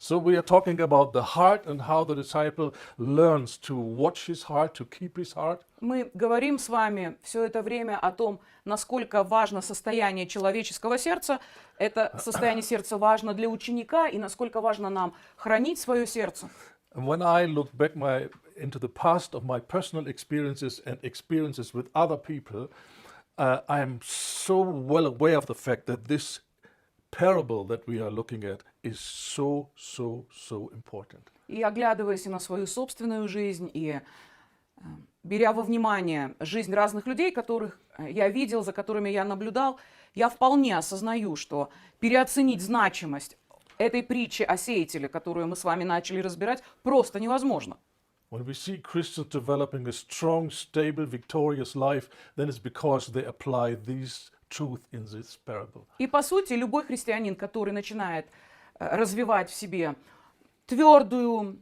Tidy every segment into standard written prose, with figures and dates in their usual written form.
So we are talking about the heart and how the disciple learns to watch his heart, to keep his heart. Мы говорим с вами все это время о том, насколько важно состояние человеческого сердца. Это состояние сердца важно для ученика, и насколько важно нам хранить свое сердце. And when I look back into the past of my personal experiences and experiences with other people, I am so well aware of the fact that this parable that we are looking at is so important. И оглядываясь и на свою собственную жизнь, и беря во внимание жизнь разных людей, которых я видел, за которыми я наблюдал, я вполне осознаю, что переоценить значимость этой притчи о сеятеле, которую мы с вами начали разбирать, просто невозможно. When we see Christians developing a strong, stable, victorious life, then it's because they apply these truth in this parable. И по сути, любой христианин, который начинает развивать в себе твердую,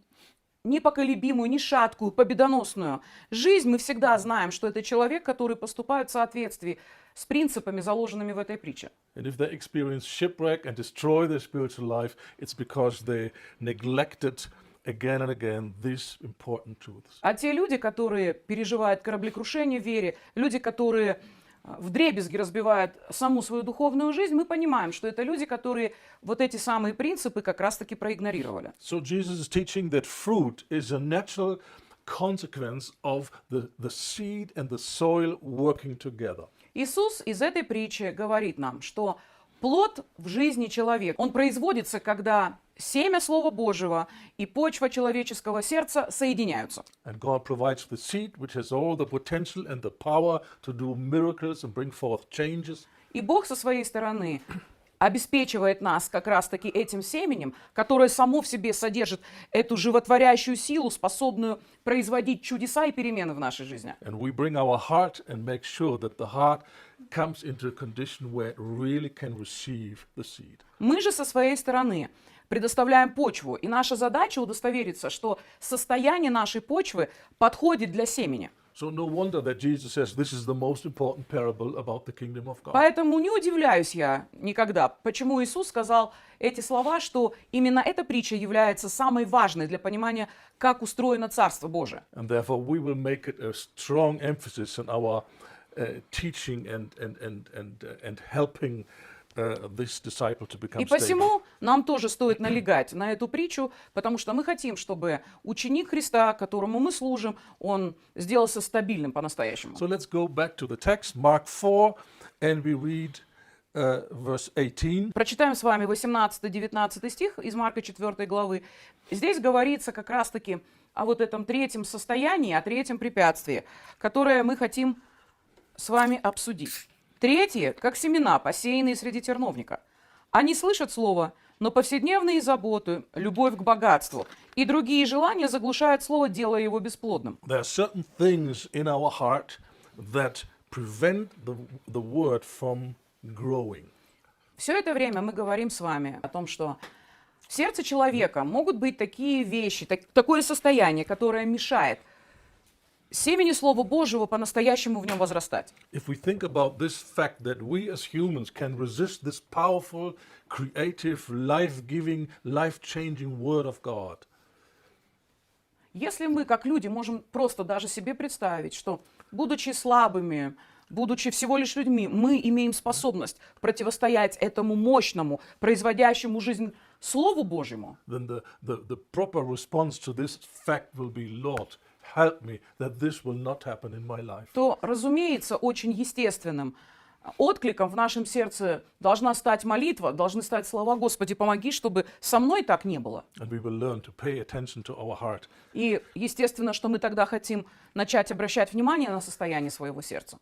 непоколебимую, ни шаткую, победоносную жизнь, мы всегда знаем, что это человек, который поступает в соответствии с принципами, заложенными в этой притче. And if they experience shipwreck and destroy their spiritual life, it's because they neglected again and again these important truths. А те люди, которые переживают кораблекрушение в вере, люди, которые вдребезги разбивают саму свою духовную жизнь, мы понимаем, что это люди, которые вот эти самые принципы как раз-таки проигнорировали. So Jesus is teaching that fruit is a natural consequence of the seed and the soil working together. Иисус из этой притчи говорит нам, что плод в жизни человека, он производится, когда семя Слова Божьего и почва человеческого сердца соединяются. And God provides the seed which has all the potential and the power to do miracles and bring forth changes. И Бог со своей стороны обеспечивает нас как раз-таки этим семенем, которое само в себе содержит эту животворящую силу, способную производить чудеса и перемены в нашей жизни. And we bring our heart and make sure that the heart comes into a condition where it really can receive the seed. Мы же со своей стороны предоставляем почву, и наша задача удостовериться, что состояние нашей почвы подходит для семени. So no wonder that Jesus says this is the most important parable about the kingdom of God. Поэтому не удивляюсь я никогда, почему Иисус сказал эти слова, что именно эта притча является самой важной для понимания, как устроено Царство Божие. And therefore we will make it a strong emphasis in our teaching and helping this disciple to become И stable. посему нам тоже стоит налегать на эту притчу, потому что мы хотим, чтобы ученик Христа, которому мы служим, он сделался стабильным по-настоящему. So let's go back to the text, Mark 4, and we read verse 18. Прочитаем с вами 18-19 стих из Марка 4 главы. Здесь говорится как раз-таки о вот этом третьем состоянии, о третьем препятствии, которое мы хотим с вами обсудить. Третье, как семена, посеянные среди терновника. Они слышат слово, но повседневные заботы, любовь к богатству и другие желания заглушают слово, делая его бесплодным. There are certain things in our heart that prevent the word from growing. Все это время мы говорим с вами о том, что в сердце человека могут быть такие вещи, такое состояние, которое мешает семени Слова Божьего по-настоящему в нем возрастать. If we think about this fact that we as humans can resist this powerful, creative, life-giving, life-changing word of God, Если мы, как люди, можем просто даже себе представить, что, будучи слабыми, будучи всего лишь людьми, мы имеем способность противостоять этому мощному, производящему жизнь Слову Божьему, then the proper response to this fact will be, Lord, help me that this will not happen in my life. то, разумеется, очень естественным откликом в нашем сердце должна стать молитва, должны стать слова «Господи, помоги, чтобы со мной так не было». And we will learn to pay attention to our heart. И естественно, что мы тогда хотим начать обращать внимание на состояние своего сердца.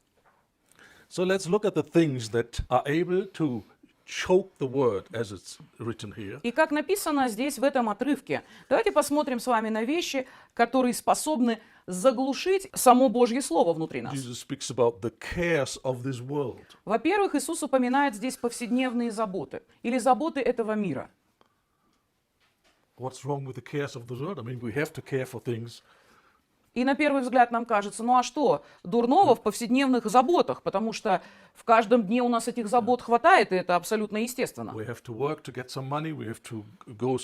So let's look at the things that are able to choke the word, as it's written here. И как написано здесь в этом отрывке, давайте посмотрим с вами на вещи, которые способны заглушить само Божье Слово внутри нас. Jesus speaks about the cares of this world. Во-первых, Иисус упоминает здесь повседневные заботы или заботы этого мира. What's wrong with the cares of the world? I mean, we have to care for things И на первый взгляд нам кажется, ну а что, дурного в повседневных заботах, потому что в каждом дне у нас этих забот хватает, и это абсолютно естественно. We have to work to get some money. We have to go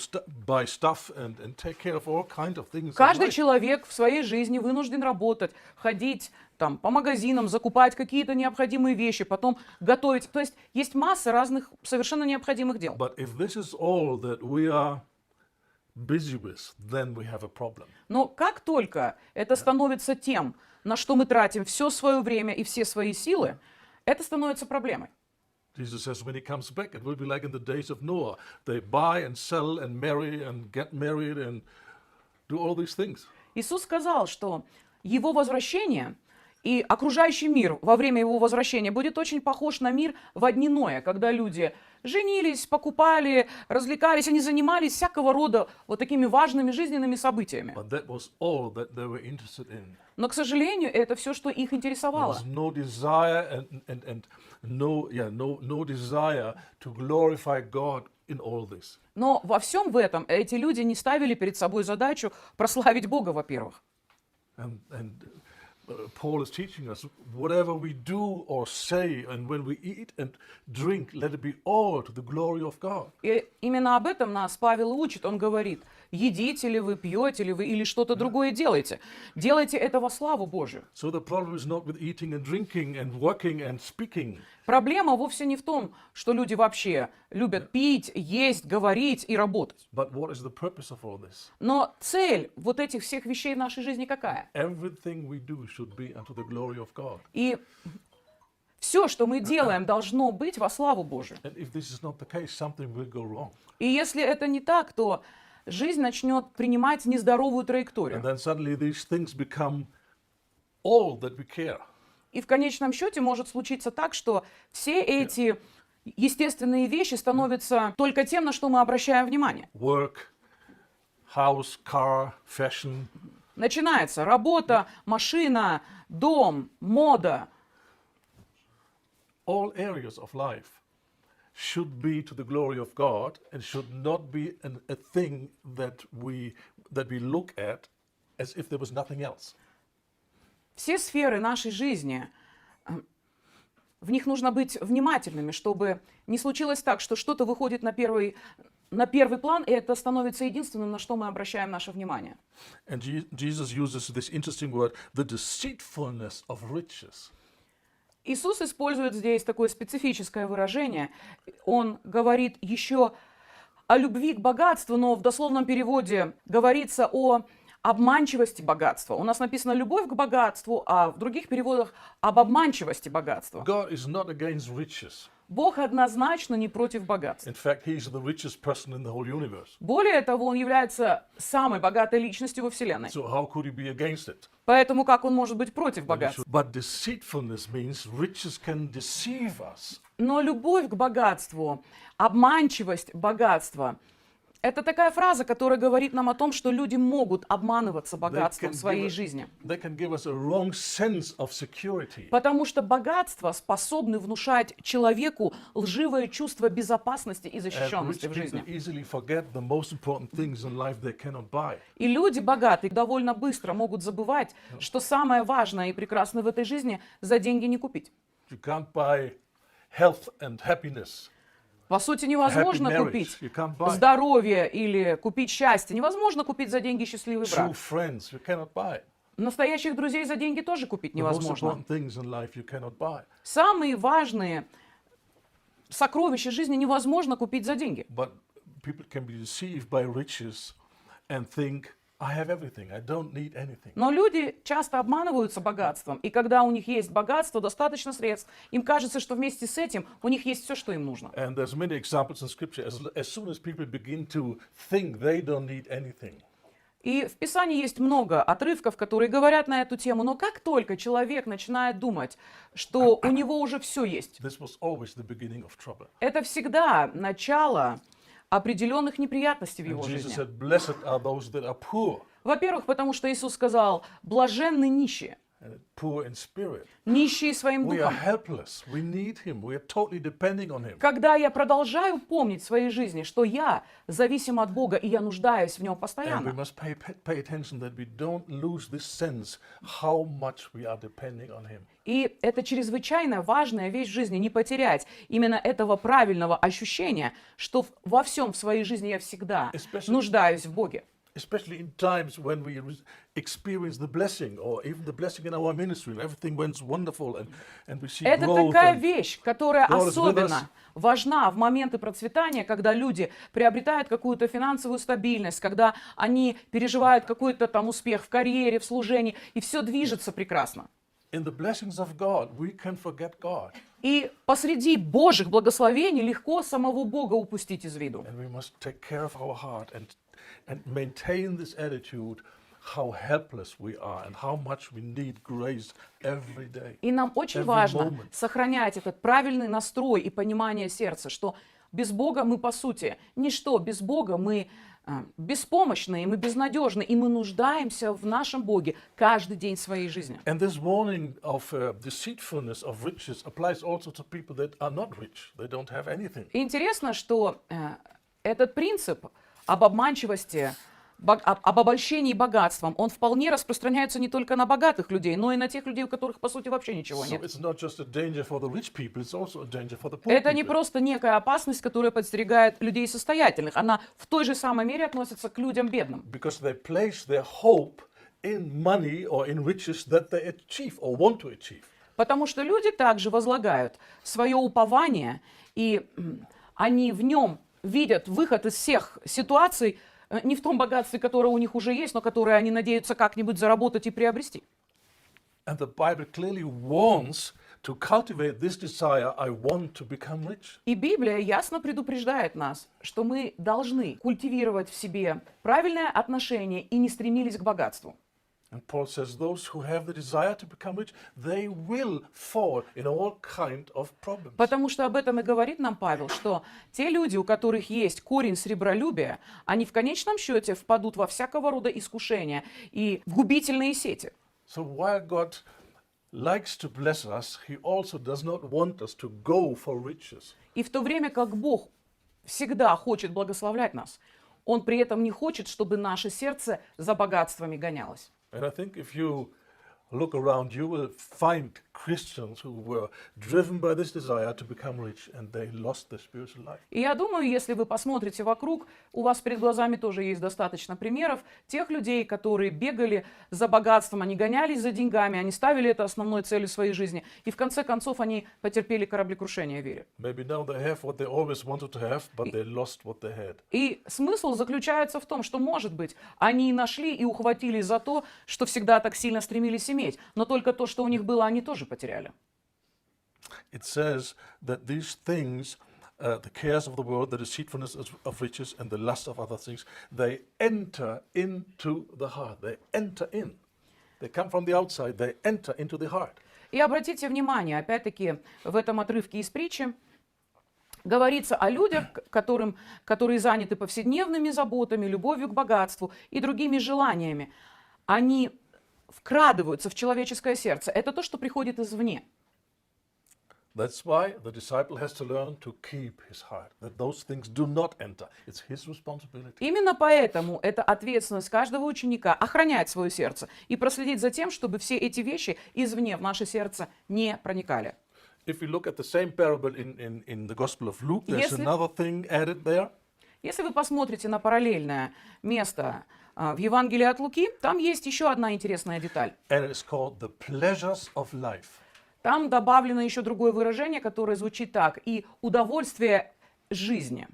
buy stuff and take care of all kind of things. in Каждый life. человек в своей жизни вынужден работать, ходить там, по магазинам, закупать какие-то необходимые вещи, потом готовить. То есть есть масса разных совершенно необходимых дел. But if this is all that we are busy with, then we have a problem. Но как только это становится тем, на что мы тратим все свое время и все свои силы, это становится проблемой. Jesus says when he comes back, it will be like in the days of Noah. They buy and sell and marry and get married and do all these things. Иисус сказал, что его возвращение и окружающий мир во время его возвращения будет очень похож на мир в дни Ноя, когда люди женились, покупали, развлекались, они занимались всякого рода вот такими важными жизненными событиями. But that was all that they were interested in. Но, к сожалению, это все, что их There интересовало. was no desire and no desire to glorify God in all this. Но во всем в этом эти люди не ставили перед собой задачу прославить Бога, во-первых. And Paul is teaching us whatever we do or say, and when we eat and drink, let it be all to the glory of God. И именно об этом нас Павел учит. Он говорит, едите ли вы, пьете ли вы или что-то другое делаете. Делайте это во славу Божию. So the problem is not with eating and drinking and working and speaking. Проблема вовсе не в том, что люди вообще любят пить, есть, говорить и работать. But what is the purpose of all this? Но цель вот этих всех вещей в нашей жизни какая? Everything we do should be unto the glory of God. И все, что мы делаем, должно быть во славу Божию. And if this is not the case, something will go wrong. И если это не так, то жизнь начнет принимать нездоровую And траекторию. then suddenly these things become all that we care. И в конечном счете может случиться так, что все эти естественные вещи становятся только тем, на что мы обращаем внимание. Work, house, car, fashion. Начинается работа, машина, дом, мода. All areas of life should be to the glory of God and should not be a thing that we look at as if there was nothing else. Все сферы нашей жизни, в них нужно быть внимательными, чтобы не случилось так, что что-то выходит на первый план, и это становится единственным, на что мы обращаем наше внимание. And Jesus uses this interesting word, the deceitfulness of riches. Иисус использует здесь такое специфическое выражение. Он говорит еще о любви к богатству, но в дословном переводе говорится о обманчивости богатства. У нас написано «любовь к богатству», а в других переводах об обманчивости богатства. God is not against riches. Бог однозначно не против богатства. In fact, He's the richest person in the whole universe. Более того, Он является самой богатой личностью во Вселенной. So how could He be against it? Поэтому как Он может быть против богатства? But deceitfulness means riches can deceive us. Но любовь к богатству, обманчивость богатства – это такая фраза, которая говорит нам о том, что люди могут обманываться богатством в своей жизни. They can give us a wrong sense of security. Потому что богатство способны внушать человеку лживое чувство безопасности и And защищенности rich в people жизни. easily forget the most important things in life they cannot buy. И люди богатые довольно быстро могут забывать, что самое важное и прекрасное в этой жизни за деньги не купить. You can't buy health and happiness. По сути, невозможно Happy marriage. купить You can't buy. здоровье или купить счастье. Невозможно купить за деньги счастливый True брак. friends you cannot buy. Настоящих друзей за деньги тоже купить The most невозможно. important things in life you cannot buy. Самые важные сокровища жизни невозможно купить за деньги. But people can be deceived by riches and think, I have everything, I don't need anything. Но люди часто обманываются богатством, и когда у них есть богатство, достаточно средств, им кажется, что вместе с этим у них есть все, что им нужно. And there's many examples in Scripture. As soon as people begin to think they don't need anything, И в Писании есть много отрывков, которые говорят на эту тему, но как только человек начинает думать, что у него уже все есть, this was always the beginning of trouble. это всегда начало определенных неприятностей в And его Jesus жизни. said, blessed are those that are poor. Во-первых, потому что Иисус сказал, блаженны нищие. poor in spirit. нищие своим We are духом. helpless. We need Him. We are totally depending on Him. Когда я продолжаю помнить в своей жизни, что я зависим от Бога и я нуждаюсь в Нем And we постоянно. must pay attention that we don't lose this sense how much we are depending on Him. И это чрезвычайно важная вещь в жизни, не потерять именно этого правильного ощущения, что во всем в своей жизни я всегда Especially- нуждаюсь в Боге. Especially in times when we experience the blessing, or even the blessing in our ministry, and everything went wonderful, and we see Это growth. такая And вещь, которая God is with us. особенно важна в моменты процветания, когда люди приобретают какую-то финансовую стабильность, когда они переживают какой-то там успех в карьере, в служении, и все движется прекрасно. in the blessings of God, we can forget God. И посреди Божьих благословений легко самого Бога упустить из виду. And we must take care of our heart and maintain this attitude how helpless we are and how much we need grace every day. И нам очень Every важно moment. сохранять этот правильный настрой и понимание сердца, что без Бога мы, по сути, ничто. Без Бога мы беспомощны, мы безнадежны, и мы нуждаемся в нашем Боге каждый день своей жизни. And this warning of deceitfulness of riches applies also to people that are not rich. They don't have anything. И интересно, что этот принцип об обманчивости, об обольщении богатством, он вполне распространяется не только на богатых людей, но и на тех людей, у которых, по сути, вообще ничего So нет. it's not just a danger for the rich people, it's also a danger for the poor Это не people. просто некая опасность, которая подстерегает людей состоятельных. Она в той же самой мере относится к людям бедным. Because they place their hope in money or in riches that they achieve or want to achieve. Потому что люди также возлагают свое упование, и они в нем видят выход из всех ситуаций, не в том богатстве, которое у них уже есть, но которое они надеются как-нибудь заработать и приобрести. And the Bible clearly warns to cultivate this desire, I want to become rich. И Библия ясно предупреждает нас, что мы должны культивировать в себе правильное отношение и не стремились к богатству. And Paul says those who have the desire to become rich, they will fall in all kind of problems. Потому что об этом и говорит нам Павел, что те люди, у которых есть корень сребролюбия, они в конечном счете впадут во всякого рода искушения и в губительные сети. So while God likes to bless us, he also does not want us to go for riches. И в то время как Бог всегда хочет благословлять нас, Он при этом не хочет, чтобы наше сердце за богатствами гонялось. And I think if you look around, you will find Christians who were driven by this desire to become rich and they lost their spiritual life. И я думаю, если вы посмотрите вокруг, у вас перед глазами тоже есть достаточно примеров тех людей, которые бегали за богатством, они гонялись за деньгами, они ставили это основной целью своей жизни, и в конце концов они потерпели кораблекрушение в вере. Maybe now they have what they always wanted to have, but they lost what they had. И смысл заключается в том, что, может быть, они и нашли и ухватились за то, что всегда так сильно стремились иметь, но только то, что у них было, они тоже потеряли. It says that these things, the cares of the world, the deceitfulness of riches, and the lust of other things, they enter into the heart. They enter in. They come from the outside, they enter into the heart. И обратите внимание, опять-таки, в этом отрывке из притчи говорится о людях, которые заняты повседневными заботами, любовью к богатству и другими желаниями. Они вкрадываются в человеческое сердце. Это то, что приходит извне. That's why the disciple has to learn to keep his heart, that those things do not enter. It's his responsibility. Именно поэтому это ответственность каждого ученика охранять свое сердце и проследить за тем, чтобы все эти вещи извне в наше сердце не проникали. If we look at the same parable in the Gospel of Luke, there's Если- another thing added there. Если вы посмотрите на параллельное место в Евангелии от Луки, там есть еще одна интересная деталь. And it's called the pleasures of life. Там добавлено еще другое выражение, которое звучит так: и удовольствие жизни.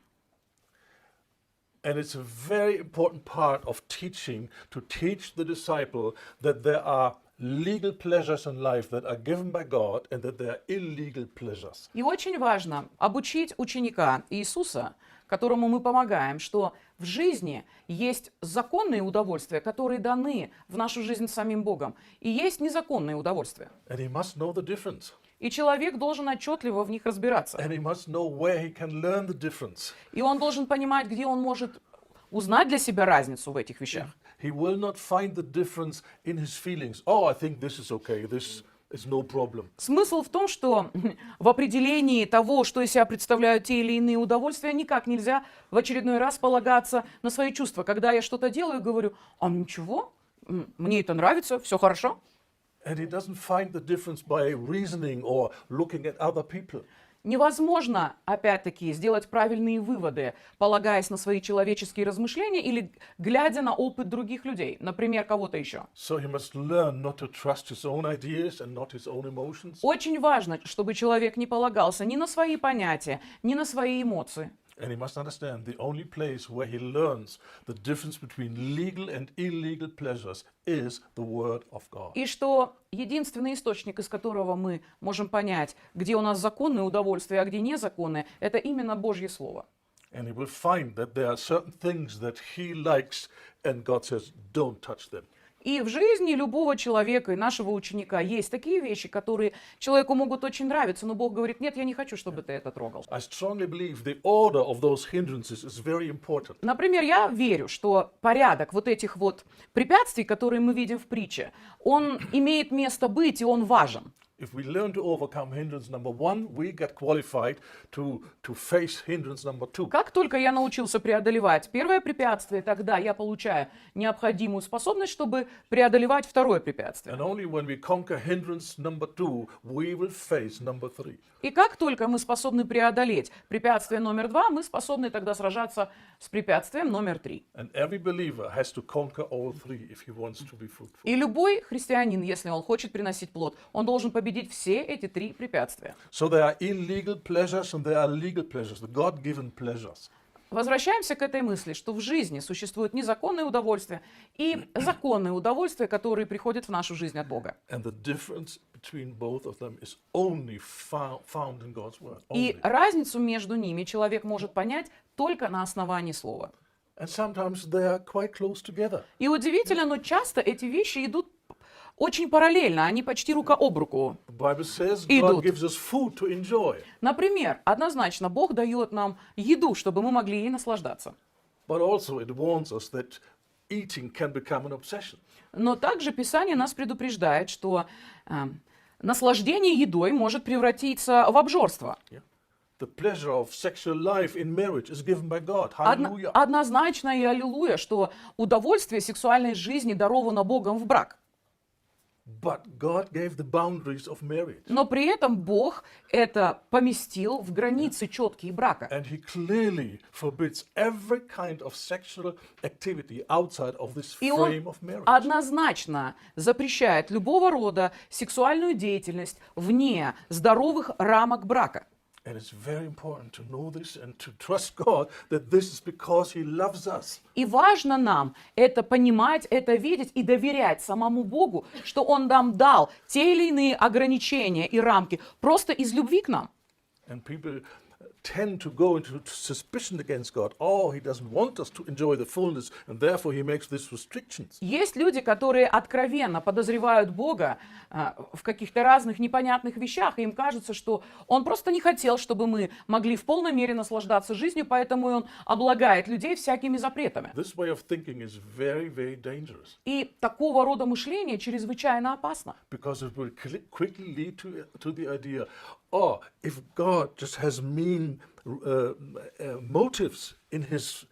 And it's a very important part of teaching to teach the disciple that there are legal pleasures in life that are given by God and that there are illegal pleasures. И очень важно обучить ученика Иисуса, которому мы помогаем, что в жизни есть законные удовольствия, которые даны в нашу жизнь самим Богом, и есть незаконные удовольствия. And he must know the difference. И человек должен отчетливо в них разбираться. And he must know where he can learn the difference. И он должен понимать, где он может узнать для себя разницу в этих вещах. he will not find the difference in his feelings. Oh, I think this is okay, this is no problem. Смысл в том, что в определении того, что из себя представляют те или иные удовольствия, никак нельзя в очередной раз полагаться на свои чувства. Когда я что-то делаю, говорю, а ничего, мне это нравится, все хорошо. And he doesn't find the difference by reasoning or looking at other people. Невозможно, опять-таки, сделать правильные выводы, полагаясь на свои человеческие размышления или глядя на опыт других людей, например, кого-то еще. So he must learn not to trust his own ideas and not his own emotions. Очень важно, чтобы человек не полагался ни на свои понятия, ни на свои эмоции. And he must understand the only place where he learns the difference between legal and illegal pleasures is the Word of God. И что единственный источник, из которого мы можем понять, где у нас законные удовольствия, а где незаконные, это именно Божье Слово. And he will find that there are certain things that he likes and God says, don't touch them. И в жизни любого человека и нашего ученика есть такие вещи, которые человеку могут очень нравиться, но Бог говорит, нет, я не хочу, чтобы ты это трогал. I strongly believe the order of those hindrances is very important. Например, я верю, что порядок вот этих вот препятствий, которые мы видим в притче, он имеет место быть и он важен. If we learn to overcome hindrance number one, we get qualified to face hindrance number two. Как только я научился преодолевать первое препятствие, тогда я получаю необходимую способность, чтобы преодолевать второе препятствие. And only when we conquer hindrance number two, we will face number three. И как только мы способны преодолеть препятствие номер 2, мы способны тогда сражаться с препятствием номер 3. And every believer has to conquer all three if he wants to be fruitful. И любой христианин, если он хочет приносить плод, он должен победить все эти 3 препятствия. So there are illegal pleasures and there are legal pleasures, the God-given pleasures. Возвращаемся к этой мысли, что в жизни существуют незаконные удовольствия и законные удовольствия, которые приходят в нашу жизнь от Бога. And the difference between both of them is only found in God's word. И Only. разницу между ними человек может понять только на основании слова. And sometimes they are quite close together. И удивительно, но часто эти вещи идут очень параллельно, они почти рука об руку. The Bible says Идут. God gives us food to enjoy. Например, однозначно Бог дает нам еду, чтобы мы могли ей наслаждаться. But also it warns us that eating can become an obsession. Но также Писание нас предупреждает, что наслаждение едой может превратиться в обжорство. Yeah. The pleasure of sexual life in marriage is given by God. Одно- Hallelujah. Однозначно и аллилуйя, что удовольствие сексуальной жизни даровано Богом в брак. But God gave the boundaries of marriage. Но при этом Бог это поместил в границы четкие брака. And he clearly forbids every kind of sexual activity outside of this И он frame of marriage. однозначно запрещает любого рода сексуальную деятельность вне здоровых рамок брака. And it's very important to know this and to trust God that this is because he loves us. И важно нам это понимать, это видеть и доверять самому Богу, что Он нам дал те или иные ограничения и рамки просто из любви к нам. And people tend to go into suspicion against God. Oh, he doesn't want us to enjoy the fullness, and therefore he makes these restrictions. Есть люди, которые откровенно подозревают Бога в каких-то разных непонятных вещах, и им кажется, что Он просто не хотел, чтобы мы могли в полной мере наслаждаться жизнью, поэтому Он облагает людей всякими запретами. This way of thinking is very, very dangerous И такого рода мышление чрезвычайно опасно. because it will quickly lead to the idea, oh, if God just has mean motives in his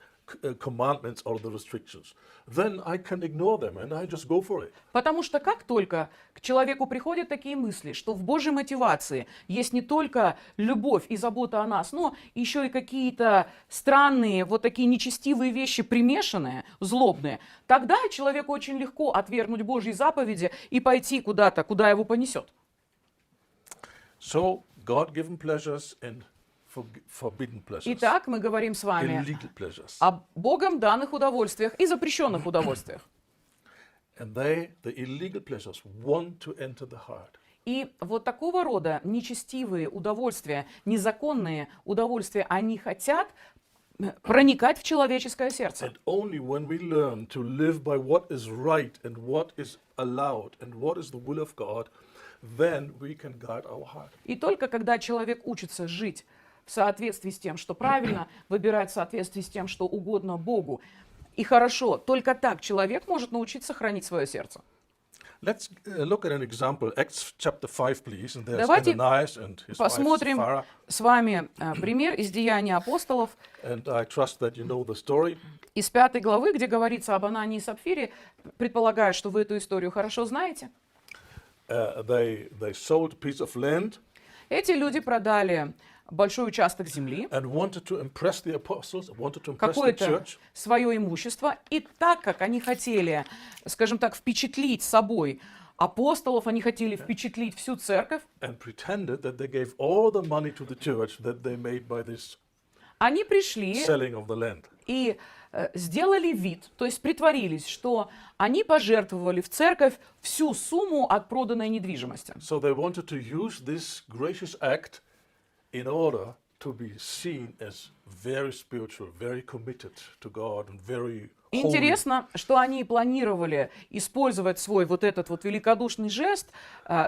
commandments or the restrictions, then I can ignore them and I just go for it. Потому что как только к человеку приходят такие мысли, что в Божьей мотивации есть не только любовь и забота о нас, но еще и какие-то странные, вот такие нечестивые вещи примешанные, злобные, тогда человеку очень легко отвергнуть Божьи заповеди и пойти куда-то, куда его понесет. So, God-given pleasures and forbidden pleasures. Итак, мы говорим с вами Illegal pleasures. о Богом данных удовольствиях и запрещенных удовольствиях. And the illegal pleasures, want to enter the heart. И вот такого рода нечестивые удовольствия, незаконные удовольствия, они хотят проникать в человеческое сердце. And only when we learn to live by what is right and what is allowed and what is the will of God, then we can guide our heart. И только когда человек учится жить в соответствии с тем, что правильно, выбирать в соответствии с тем, что угодно Богу, и хорошо. Только так человек может научиться хранить свое сердце. Let's look at an example. Acts chapter 5, please. And there's Давайте Ananias and his wife Посмотрим Sapphira. с вами пример из Деяний апостолов And I trust that you know the story. из 5 главы, где говорится об Анании и Сапфире. Предполагаю, что вы эту историю хорошо знаете. They sold a piece of land Эти люди продали большой участок земли, and wanted to impress the apostles, wanted to impress the какое-то church. свое имущество. И так как они хотели, скажем так, впечатлить собой апостолов, они хотели впечатлить всю церковь, And pretended that they gave all the money to the church that they made by this они пришли selling of the land. и сделали вид, то есть притворились, что они пожертвовали в церковь всю сумму от проданной недвижимости. So they wanted to use this gracious act in order to be seen as very spiritual, very committed to God and very holy. Интересно, что они планировали использовать свой вот этот вот великодушный жест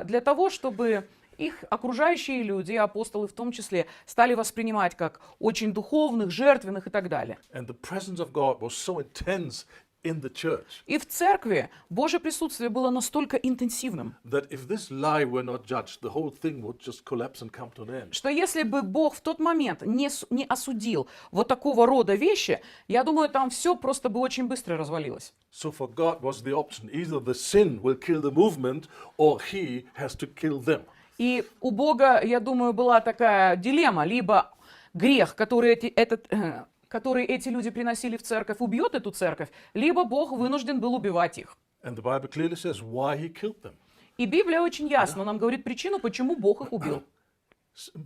для того, чтобы их окружающие люди, апостолы в том числе, стали воспринимать как очень духовных, жертвенных и так далее. And the presence of God was so intense in the church И в церкви Божье присутствие было настолько интенсивным, that if this lie were not judged, the whole thing would just collapse and come to an end. что если бы Бог в тот момент не осудил вот такого рода вещи, я думаю, там все просто бы очень быстро развалилось. So for God was the option: either the sin will kill the movement, or He has to kill them. И у Бога, я думаю, была такая дилемма: либо грех, который эти люди приносили в церковь, убьет эту церковь, либо Бог вынужден был убивать их. And the Bible clearly says why He killed them. И Библия очень ясно нам говорит причину, почему Бог их убил.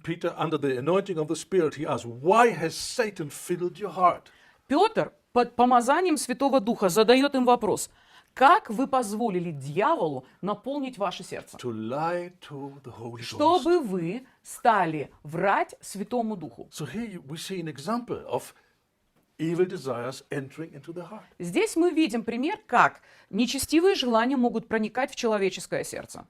Peter, under the anointing of the Spirit, he asked, "Why has Satan filled your heart?" Петр под помазанием Святого Духа задает им вопрос: как вы позволили дьяволу наполнить ваше сердце, To lie to the Holy Ghost. чтобы вы стали врать Святому Духу? So here we see an example of evil desires entering into the heart. Здесь мы видим пример, как нечестивые желания могут проникать в человеческое сердце.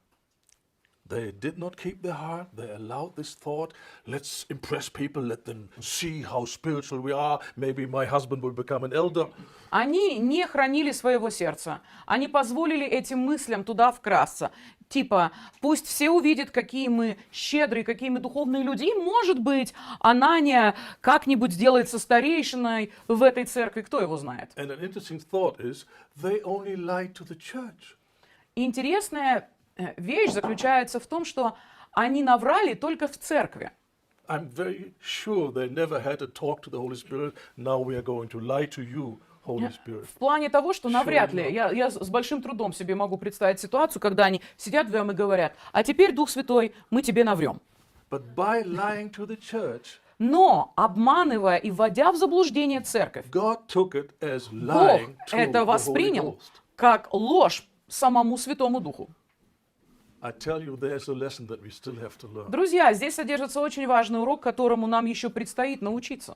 They did not keep their heart. They allowed this thought, let's impress people, let them see how spiritual we are. Maybe my husband will become an elder. Они не хранили своего сердца. Они позволили этим мыслям туда вкрасться. Типа, пусть все увидят, какие мы щедрые, какие мы духовные люди. И, может быть, Анания как-нибудь сделается старейшиной в этой церкви. Кто его знает? And an interesting thought is, they only lied to the church. Интересная вещь заключается в том, что они наврали только в церкви. I'm very sure they never had a talk to the Holy Spirit. Now we are going to lie to you, Holy Spirit. В плане того, что навряд ли, Sure, я с большим трудом себе могу представить ситуацию, когда они сидят вдвоем и говорят: а теперь, Дух Святой, мы тебе наврем. But by lying to the church, Но, обманывая и вводя в заблуждение церковь, God took it as Бог lying to это the Holy воспринял Ghost. как ложь самому Святому Духу. I tell you, there's a lesson that we still have to learn. Друзья, здесь содержится очень важный урок, которому нам еще предстоит научиться.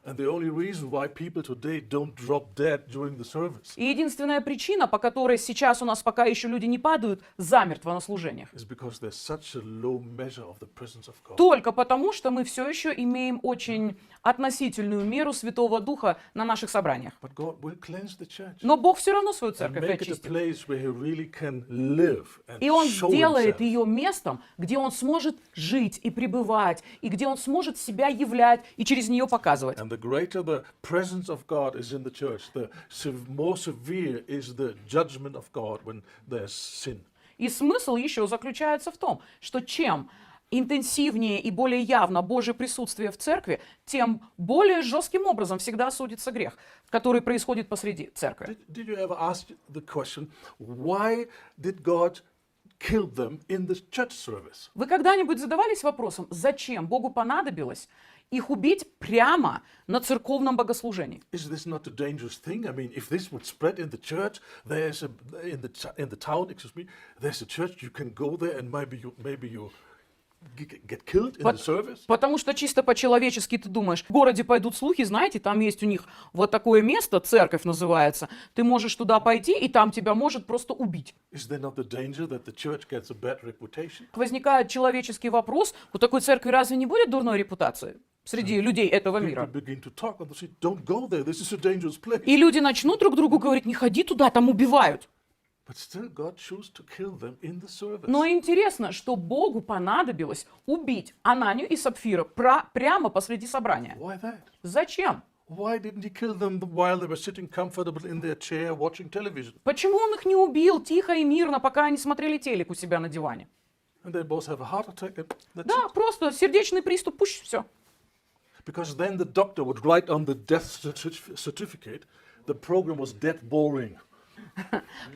And the only reason why people today don't drop dead during the service И единственная причина, по которой сейчас у нас пока еще люди не падают замертво на служениях, is because there's such a low measure of the presence of God. только потому, что мы все еще имеем очень относительную меру Святого Духа на наших собраниях. But God will cleanse the church Но Бог все равно свою and церковь make it a очистит. place where He really can live and И Он show сделает Himself. ее местом, где Он сможет жить и пребывать, и где Он сможет себя являть и через нее показывать. And the greater the presence of God is in the church, the more severe is the judgment of God when there's sin. И смысл еще заключается в том, что чем интенсивнее и более явно Божье присутствие в церкви, тем более жестким образом всегда судится грех, который происходит посреди церкви. Did you ever ask the question, why did God kill them in the church service? Вы когда-нибудь задавались вопросом, зачем Богу понадобилось их убить прямо на церковном богослужении? Is this not a dangerous thing? I mean, if this would spread in the church, there's a in the town, excuse me, there's a church. You can go there, and maybe you get killed in the service. Потому что чисто по-человечески ты думаешь, в городе пойдут слухи, знаете, там есть у них вот такое место, церковь называется, ты можешь туда пойти, и там тебя может просто убить. Is there not the danger that the church gets a bad reputation? Возникает человеческий вопрос, у такой церкви разве не будет дурной репутации? среди людей этого People мира. begin to talk and they say, don't go there, this is a dangerous place. И люди начнут друг другу говорить, не ходи туда, там убивают. But still God chose to kill them in the service. Но интересно, что Богу понадобилось убить Ананию и Сапфира прямо посреди собрания. Why that? Зачем? Why didn't he kill them while they were sitting comfortable in their chair watching television? Почему он их не убил тихо и мирно, пока они смотрели телек у себя на диване? And they both have a heart attack and that's Да, it. просто сердечный приступ, пусть все. Because then the doctor would write on the death certificate, the program was dead boring.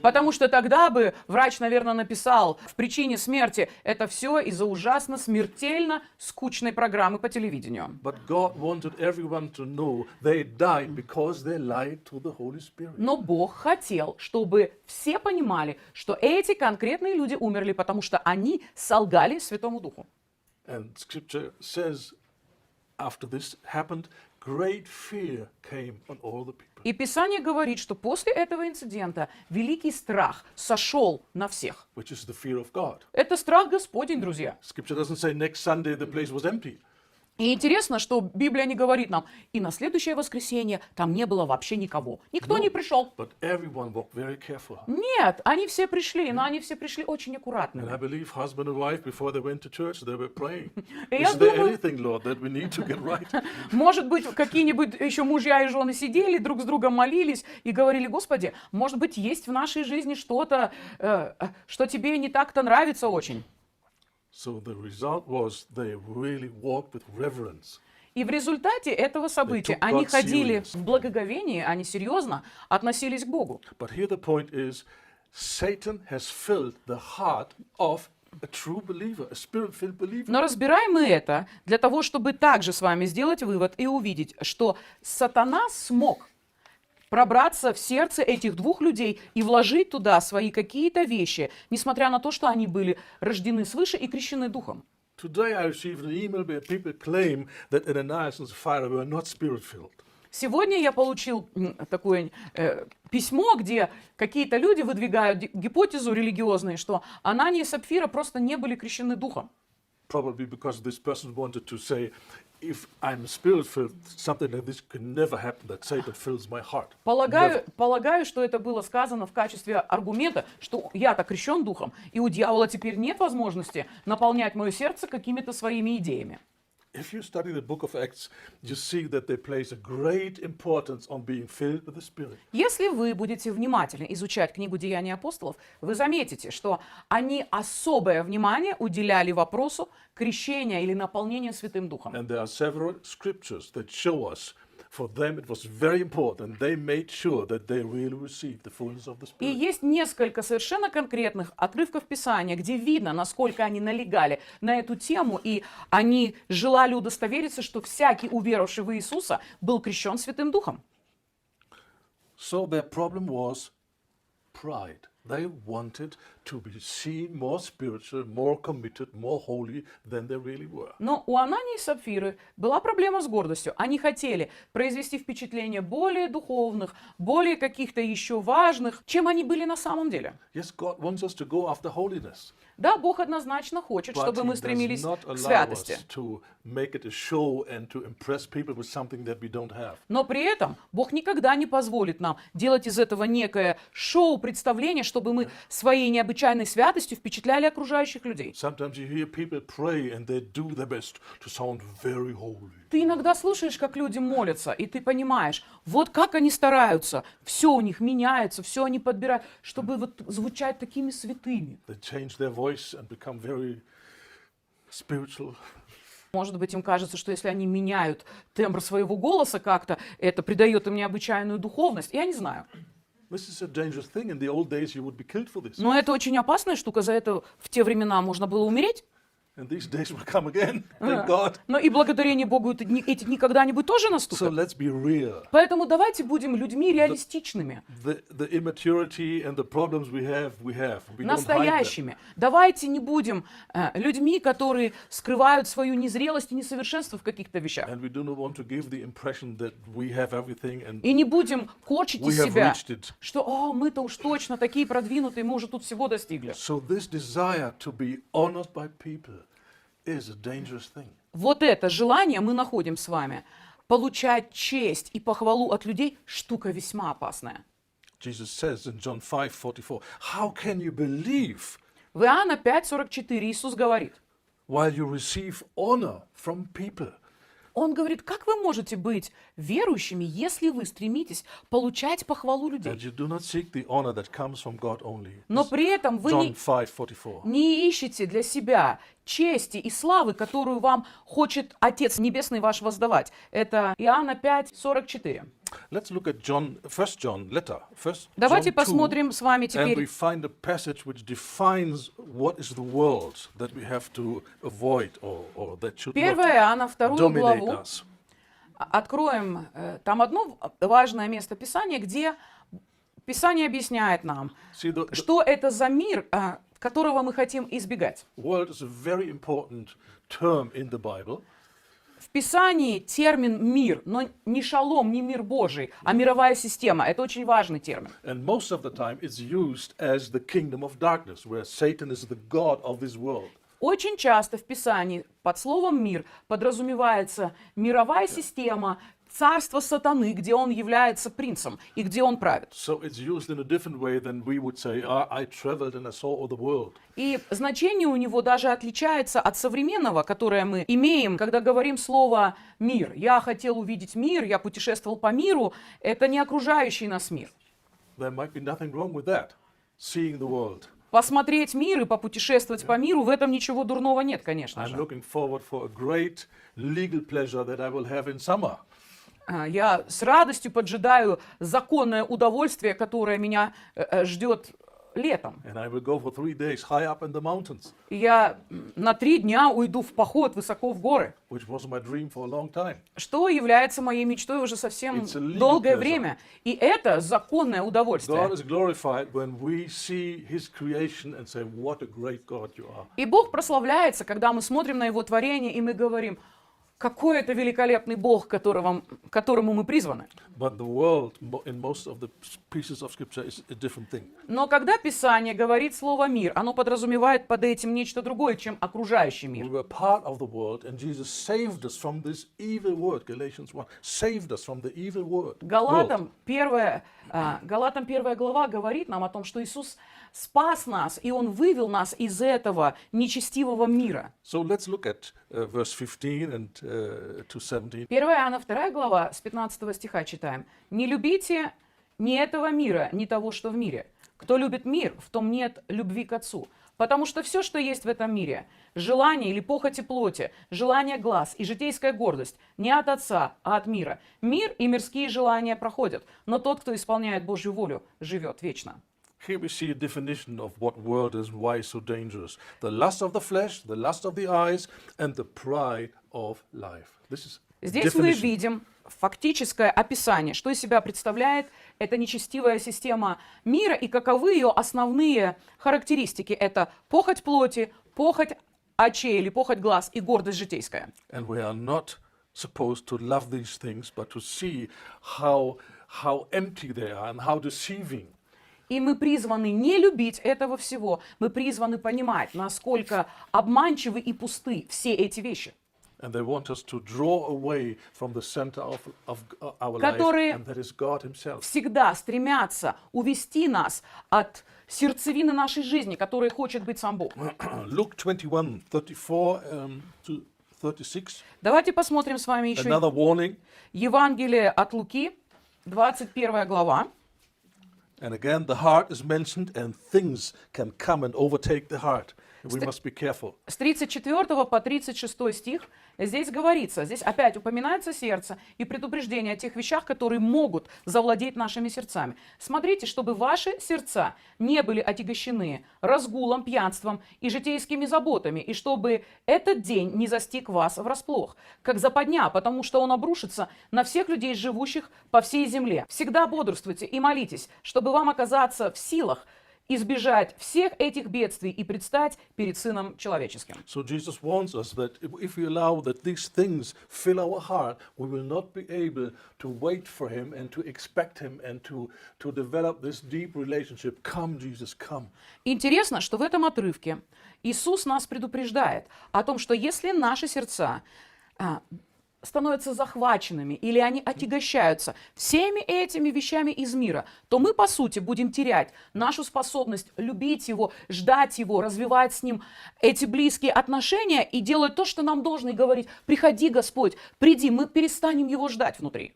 Потому что тогда бы врач, наверное, написал в причине смерти это все из-за ужасно смертельно скучной программы по телевидению. But God wanted everyone to know they died because they lied to the Holy Spirit. Но Бог хотел, чтобы все понимали, что эти конкретные люди умерли, потому что они солгали Святому Духу. And Scripture says, after this happened, great fear came on all the people. И Писание говорит, что после этого инцидента великий страх сошел на всех. Which is the fear of God. Это страх Господень, друзья. Scripture doesn't say next Sunday the place was empty. И интересно, что Библия не говорит нам, и на следующее воскресенье там не было вообще никого. Никто не пришел. But everyone walked very careful. Нет, они все пришли, но они все пришли очень And I аккуратно. believe husband and wife, before they went to church, they were praying. И я Is there думаю- anything, Lord, that we need to get right? Может быть, какие-нибудь еще мужья и жены сидели, друг с другом молились и говорили, Господи, может быть, есть в нашей жизни что-то, что тебе не так-то нравится очень. So the result was they really walked with reverence. И в результате этого события took они God ходили serious. в благоговении, они серьезно относились к Богу. But here the point is, Satan has filled the heart of a true believer, a spirit-filled believer. Но разбираем мы это для того, чтобы также с вами сделать вывод и увидеть, что сатана смог пробраться в сердце этих двух людей и вложить туда свои какие-то вещи, несмотря на то, что они были рождены свыше и крещены Духом. Today I received an email where people claim that Ananias and Sapphira were not spirit-filled. Сегодня я получил такое письмо, где какие-то люди выдвигают гипотезу религиозную, что Анания и Сапфира просто не были крещены Духом. Probably because this person wanted to say, if I'm spirit-filled, something like this can never happen, that Satan fills my heart. Never. Полагаю, что это было сказано в качестве аргумента, что я-то крещен Духом, и у дьявола теперь нет возможности наполнять мое сердце какими-то своими идеями. If you study the book of Acts, you see that they place a great importance on being filled with the Spirit. Если вы будете внимательно изучать книгу «Деяний апостолов», вы заметите, что они особое внимание уделяли вопросу крещения или наполнения Святым Духом. And there are several scriptures that show us for them it was very important. They made sure that they really received the fullness of the И Spirit. есть несколько совершенно конкретных отрывков Писания, где видно, насколько они налегали на эту тему, и они желали удостовериться, что всякий уверовавший в Иисуса был крещен Святым Духом. So their problem was pride. They wanted to be seen more spiritual, more committed, more holy than they really were. Но у Анании и Сапфиры была проблема с гордостью. Они хотели произвести впечатление более духовных, более каких-то еще важных, чем они были на самом деле. Yes, God wants us to go after holiness. Да, Бог однозначно хочет, But чтобы He мы does стремились not к allow святости. us to make it a show and to impress people with something that we don't have. Но при этом Бог никогда не позволит нам делать из этого некое шоу, представление, чтобы мы своей необычайной святостью впечатляли окружающих людей. Sometimes you hear people pray and they do their best to sound very holy. Ты иногда слушаешь, как люди молятся, и ты понимаешь, вот как они стараются, все у них меняется, все они подбирают, чтобы вот звучать такими святыми. They change their voice and become very spiritual. Может быть, им кажется, что если они меняют тембр своего голоса как-то, это придает им необычайную духовность. Я не знаю. This is a dangerous thing. In the old days, you would be killed for this. Но это очень опасная штука. За это в те времена можно было умереть. And these days will come again. Thank God. Но и благодарение Богу эти дни когда-нибудь тоже So наступят. let's be real. Поэтому давайте будем людьми реалистичными, The immaturity and the problems we have. We don't hide them. настоящими. Давайте не будем людьми, которые скрывают свою незрелость и несовершенство в каких-то вещах. And we do not want to give the impression that we have everything and И не будем корчить we из have себя, reached it. что мы-то уж точно такие продвинутые, мы уже тут всего достигли. So this desire to be honored by people is a dangerous thing. вот это желание мы находим с вами. Получать честь и похвалу от людей – штука весьма опасная. Jesus says in John 5:44, how can you believe В Иоанна 5:44 Иисус говорит, while you receive honor from people? Он говорит, как вы можете быть верующими, если вы стремитесь получать похвалу людей? That you do not seek the honor that comes from God only. Но при этом вы John 5:44. не ищете для себя чести и славы, которую вам хочет Отец Небесный ваш воздавать. Это Иоанна 5:44. Let's look at First John letter. Давайте John 2, посмотрим с вами and we теперь. find a passage which defines what is the world that we have to avoid or that should 1 not Иоанна, 2 dominate главу. us. Откроем там одно важное место Писания, где Писание объясняет нам, See, the что это за мир, которого мы хотим избегать. world is a very important term in the Bible. В Писании термин «мир», но не шалом, не мир Божий, а мировая система. Это очень важный термин. And most of the time it's used as the kingdom of darkness, where Satan is the god of this world. Очень часто в Писании под словом «мир» подразумевается мировая система, царство сатаны, где он является принцем и где он правит. So it's used in a different way than we would say, I traveled and I saw all the world. И значение у него даже отличается от современного, которое мы имеем, когда говорим слово «мир». Я хотел увидеть мир, я путешествовал по миру. Это не окружающий нас мир. There might be nothing wrong with that, seeing the world. Посмотреть мир и попутешествовать по миру, в этом ничего дурного нет, конечно I'm же. looking forward for a great legal pleasure that I will have in summer. Я с радостью поджидаю законное удовольствие, которое меня ждет летом. And I will go for 3 days high up in the mountains, И я на 3 дня уйду в поход высоко в горы, which was my dream for a long time. что является моей мечтой уже совсем It's a legal долгое pleasure. время. И это законное удовольствие. God is glorified when we see His creation and say, what a great God you are. И Бог прославляется, когда мы смотрим на Его творение, и мы говорим, какой это великолепный Бог, которому мы призваны. But the world, in most of the pieces of Scripture, is a different thing. Но когда Писание говорит слово «мир», оно подразумевает под этим нечто другое, чем окружающий We мир. were part of the world, and Jesus saved us from this evil world. Galatians 1 saved us from the evil world. Галатам 1 глава говорит нам о том, что Иисус спас нас, и Он вывел нас из этого нечестивого мира. So let's look at verse 15 and to 17. 1 Иоанна 2 глава с 15 стиха читаем. «Не любите ни этого мира, ни того, что в мире. Кто любит мир, в том нет любви к Отцу. Потому что все, что есть в этом мире, желание или похоти плоти, желание глаз и житейская гордость, не от Отца, а от мира. Мир и мирские желания проходят, но тот, кто исполняет Божью волю, живет вечно». Here we see a definition of what world is and why it's so dangerous. The lust of the flesh, the lust of the eyes, and the pride of life. This is Здесь мы definition. видим фактическое описание, что из себя представляет эта нечестивая система мира и каковы ее основные характеристики. Это похоть плоти, похоть очей или похоть глаз и гордость житейская. And we are not supposed to love these things, but to see how empty they are and how deceiving. И мы призваны не любить этого всего, мы призваны понимать, насколько обманчивы и пусты все эти вещи, And they want us to draw away from the center of our life, Которые and that is God Himself. всегда стремятся увести нас от сердцевины нашей жизни, которой хочет быть сам Бог. Luke 21, 34 to 36. Давайте посмотрим с вами еще Another warning. Евангелие от Луки, 21 глава. And again, the heart is mentioned, and things can come and overtake the heart. We must be careful. С 34 по 36 стих здесь говорится, здесь опять упоминается сердце и предупреждение о тех вещах, которые могут завладеть нашими сердцами. Смотрите, чтобы ваши сердца не были отягощены разгулом, пьянством и житейскими заботами, и чтобы этот день не застиг вас врасплох, как западня, потому что он обрушится на всех людей, живущих по всей земле. Всегда бодрствуйте и молитесь, чтобы вам оказаться в силах избежать всех этих бедствий и предстать перед Сыном Человеческим. So Jesus warns us that if we allow that these things fill our heart, we will not be able to wait for Him and to expect Him and to develop this deep relationship. Come, Jesus, come. Интересно, что в этом отрывке Иисус нас предупреждает о том, что если наши сердца становятся захваченными или они отягощаются всеми этими вещами из мира, то мы, по сути, будем терять нашу способность любить его, ждать его, развивать с ним эти близкие отношения и делать то, что нам должно, и говорить: приходи, Господь, приди, мы перестанем его ждать внутри.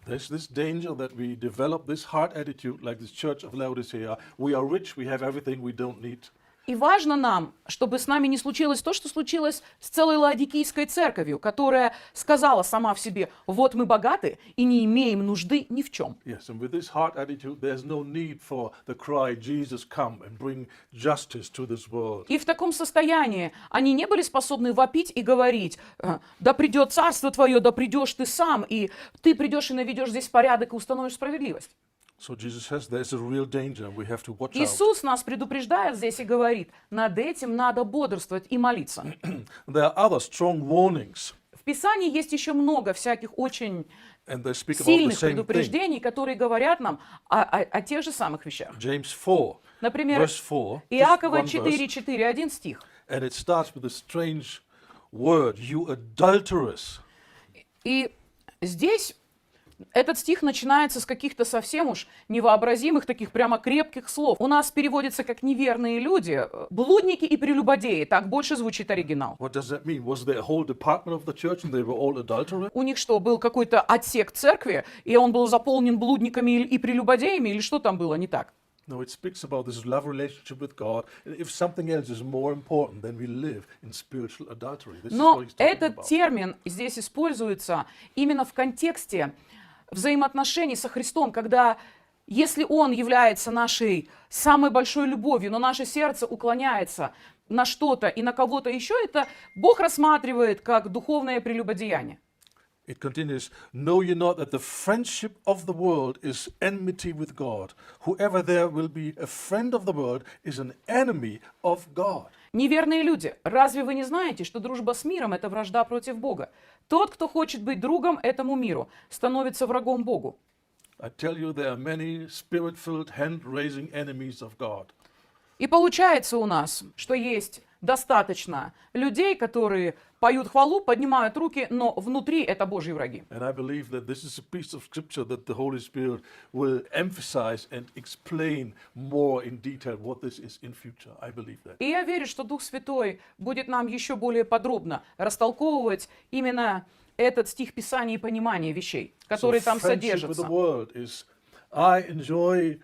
There's this danger that we develop this heart attitude like this church of Laodicea. We are rich, we have everything, we don't need. И важно нам, чтобы с нами не случилось то, что случилось с целой Лаодикийской церковью, которая сказала сама в себе: вот мы богаты и не имеем нужды ни в чем. Yes, and with this heart attitude, there's no need for the cry, Jesus, come and bring justice to this world. И в таком состоянии они не были способны вопить и говорить: да придет царство твое, да придешь ты сам, и ты придешь и наведешь здесь порядок и установишь справедливость. So Jesus says there's a real danger, we have to watch out. Иисус нас предупреждает здесь и говорит: над этим надо бодрствовать и молиться. There are other strong warnings, В Писании есть еще много всяких очень and they speak about the сильных same thing. предупреждений, которые говорят нам о тех же самых вещах. James 4, Например, verse 4, just Иакова one verse, 4:4, один стих. and it starts with a strange word, you adulteress. И здесь этот стих начинается с каких-то совсем уж невообразимых, таких прямо крепких слов. У нас переводится как «неверные люди», «блудники» и «прелюбодеи». Так больше звучит оригинал. What does that mean? Was there a whole department of the church and they were all adulterers? У них что, был какой-то отсек церкви, и он был заполнен блудниками и прелюбодеями, или что там было не так? No, it speaks about this love relationship with God. If something else is more important, then we live in spiritual adultery. This is Но what he's talking этот about. термин здесь используется именно в контексте взаимоотношений со Христом, когда если Он является нашей самой большой любовью, но наше сердце уклоняется на что-то и на кого-то еще, это Бог рассматривает как духовное прелюбодеяние. It continues, know ye not that the friendship of the world is enmity with God? Whoever there will be a friend of the world is an enemy of God. Неверные люди, разве вы не знаете, что дружба с миром – это вражда против Бога? Тот, кто хочет быть другом этому миру, становится врагом Богу. I tell you, there are many spirit-filled, hand-raising enemies of God. И получается у нас, что есть достаточно людей, которые поют хвалу, поднимают руки, но внутри это Божьи враги. And I believe that this is a piece of scripture that the Holy Spirit will emphasize and explain more in detail what this is in future. I believe that. И я верю, что Дух Святой будет нам еще более подробно растолковывать именно этот стих Писания и понимание вещей, которые там friendship with the содержатся. world is, I enjoy,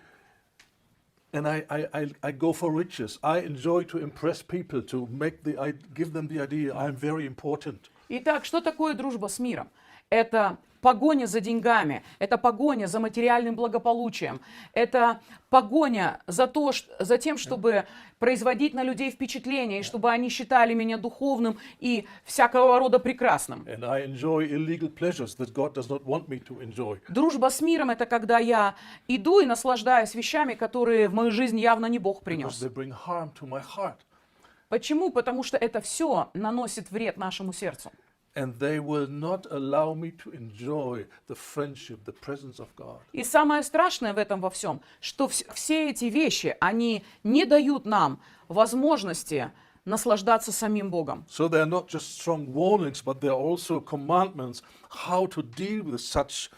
and I go for riches. I enjoy to impress people, to give them the idea I'm very important. Итак, что такое дружба с миром? Это погоня за деньгами, это погоня за материальным благополучием, это погоня за тем, чтобы производить на людей впечатление, и чтобы они считали меня духовным и всякого рода прекрасным. And I enjoy illegal pleasures that God does not want me to enjoy. Дружба с миром – это когда я иду и наслаждаюсь вещами, которые в мою жизнь явно не Бог Because принес. they bring harm to my heart. Почему? Потому что это все наносит вред нашему сердцу. And they will not allow me to enjoy the friendship, the presence of God. И самое страшное в этом во всем, что все эти вещи, они не дают нам возможности наслаждаться самим Богом. So they're not just strong warnings, but they're also commandments how to deal with such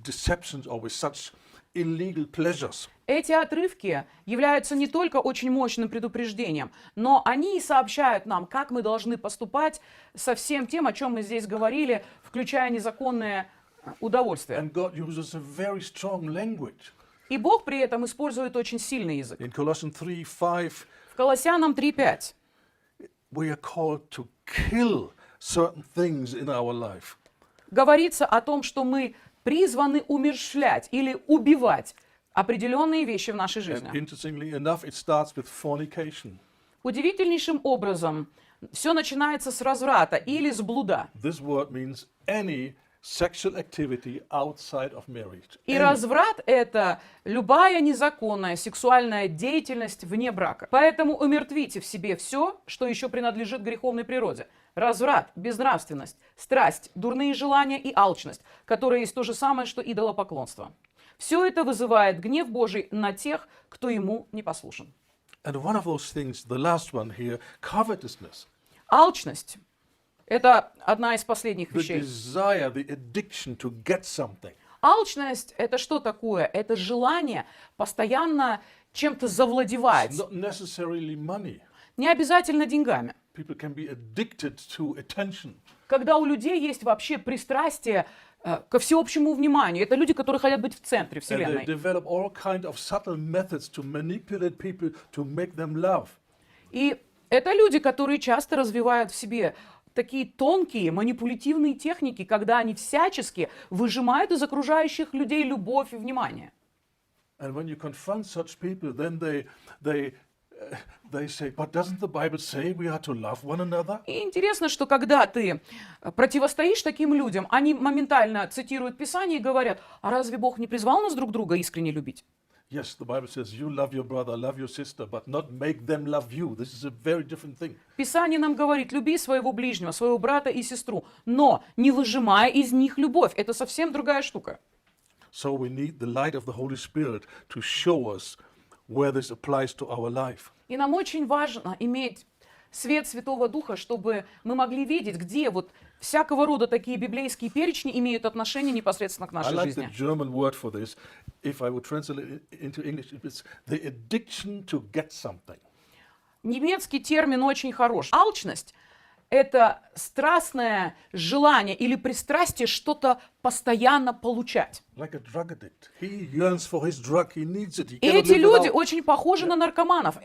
deceptions or with such illegal pleasures. Эти отрывки являются не только очень мощным предупреждением, но они и сообщают нам, как мы должны поступать со всем тем, о чем мы здесь говорили, включая незаконное удовольствие. And God uses a very strong language. И Бог при этом использует очень сильный язык. In Colossians 3:5, В Колоссянам 3:5 we are called to kill certain things in our life. говорится о том, что мы призваны умерщвлять или убивать определенные вещи в нашей And жизни. interestingly enough, it starts with fornication. Удивительнейшим образом все начинается с разврата или с блуда. This word means any sexual activity outside of marriage. И Any. разврат – это любая незаконная сексуальная деятельность вне брака. Поэтому умертвите в себе все, что еще принадлежит греховной природе. Разврат, безнравственность, страсть, дурные желания и алчность, которые есть то же самое, что идолопоклонство. Все это вызывает гнев Божий на тех, кто ему не послушен. And one of those things, the last one here, covetousness. Алчность Это одна из последних The вещей. desire, the addiction to get something. Алчность – это что такое? Это желание постоянно чем-то It's завладевать. not necessarily money. Не обязательно деньгами. People can be addicted to attention. Когда у людей есть вообще пристрастие ко всеобщему вниманию. Это люди, которые хотят быть в центре And they Вселенной. develop all kind of subtle methods to manipulate people to make them love. И это люди, которые часто развивают в себе такие тонкие манипулятивные техники, когда они всячески выжимают из окружающих людей любовь и внимание. And when you confront such people, then they say, but doesn't the Bible say we are to love one another? И интересно, что когда ты противостоишь таким людям, они моментально цитируют Писание и говорят, а разве Бог не призвал нас друг друга искренне любить? Yes, the Bible says you love your brother, love your sister, but not make them love you. This is a very different thing. Писание нам говорит, люби своего ближнего, своего брата и сестру, но не выжимая из них любовь. Это совсем другая штука. So we need the light of the Holy Spirit to show us where this applies to our life. И нам очень важно иметь свет Святого Духа, чтобы мы могли видеть, где вот всякого рода такие библейские перечни имеют отношение непосредственно к I нашей like the жизни. German word for this. If I would translate it into English, it's the addiction to get something. Немецкий термин очень хорош. Алчность – это страстное желание или пристрастие что-то постоянно получать. Like a drug addict. He yearns for his drug, he needs it. He И cannot эти live люди without. очень похожи на наркоманов.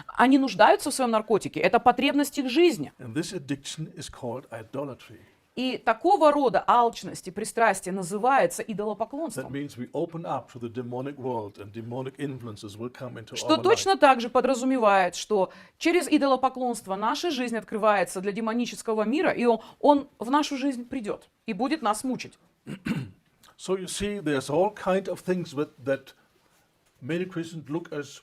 Они нуждаются в своем наркотике. Это потребность их жизни. And this addiction is called idolatry. И такого рода алчность и пристрастие называется That идолопоклонством. means we open up to the demonic world and demonic influences will come into Что our life. точно так же подразумевает, что через идолопоклонство наша жизнь открывается для демонического мира, и он в нашу жизнь придет и будет нас мучить. So you see, there's all kind of things that many Christians look as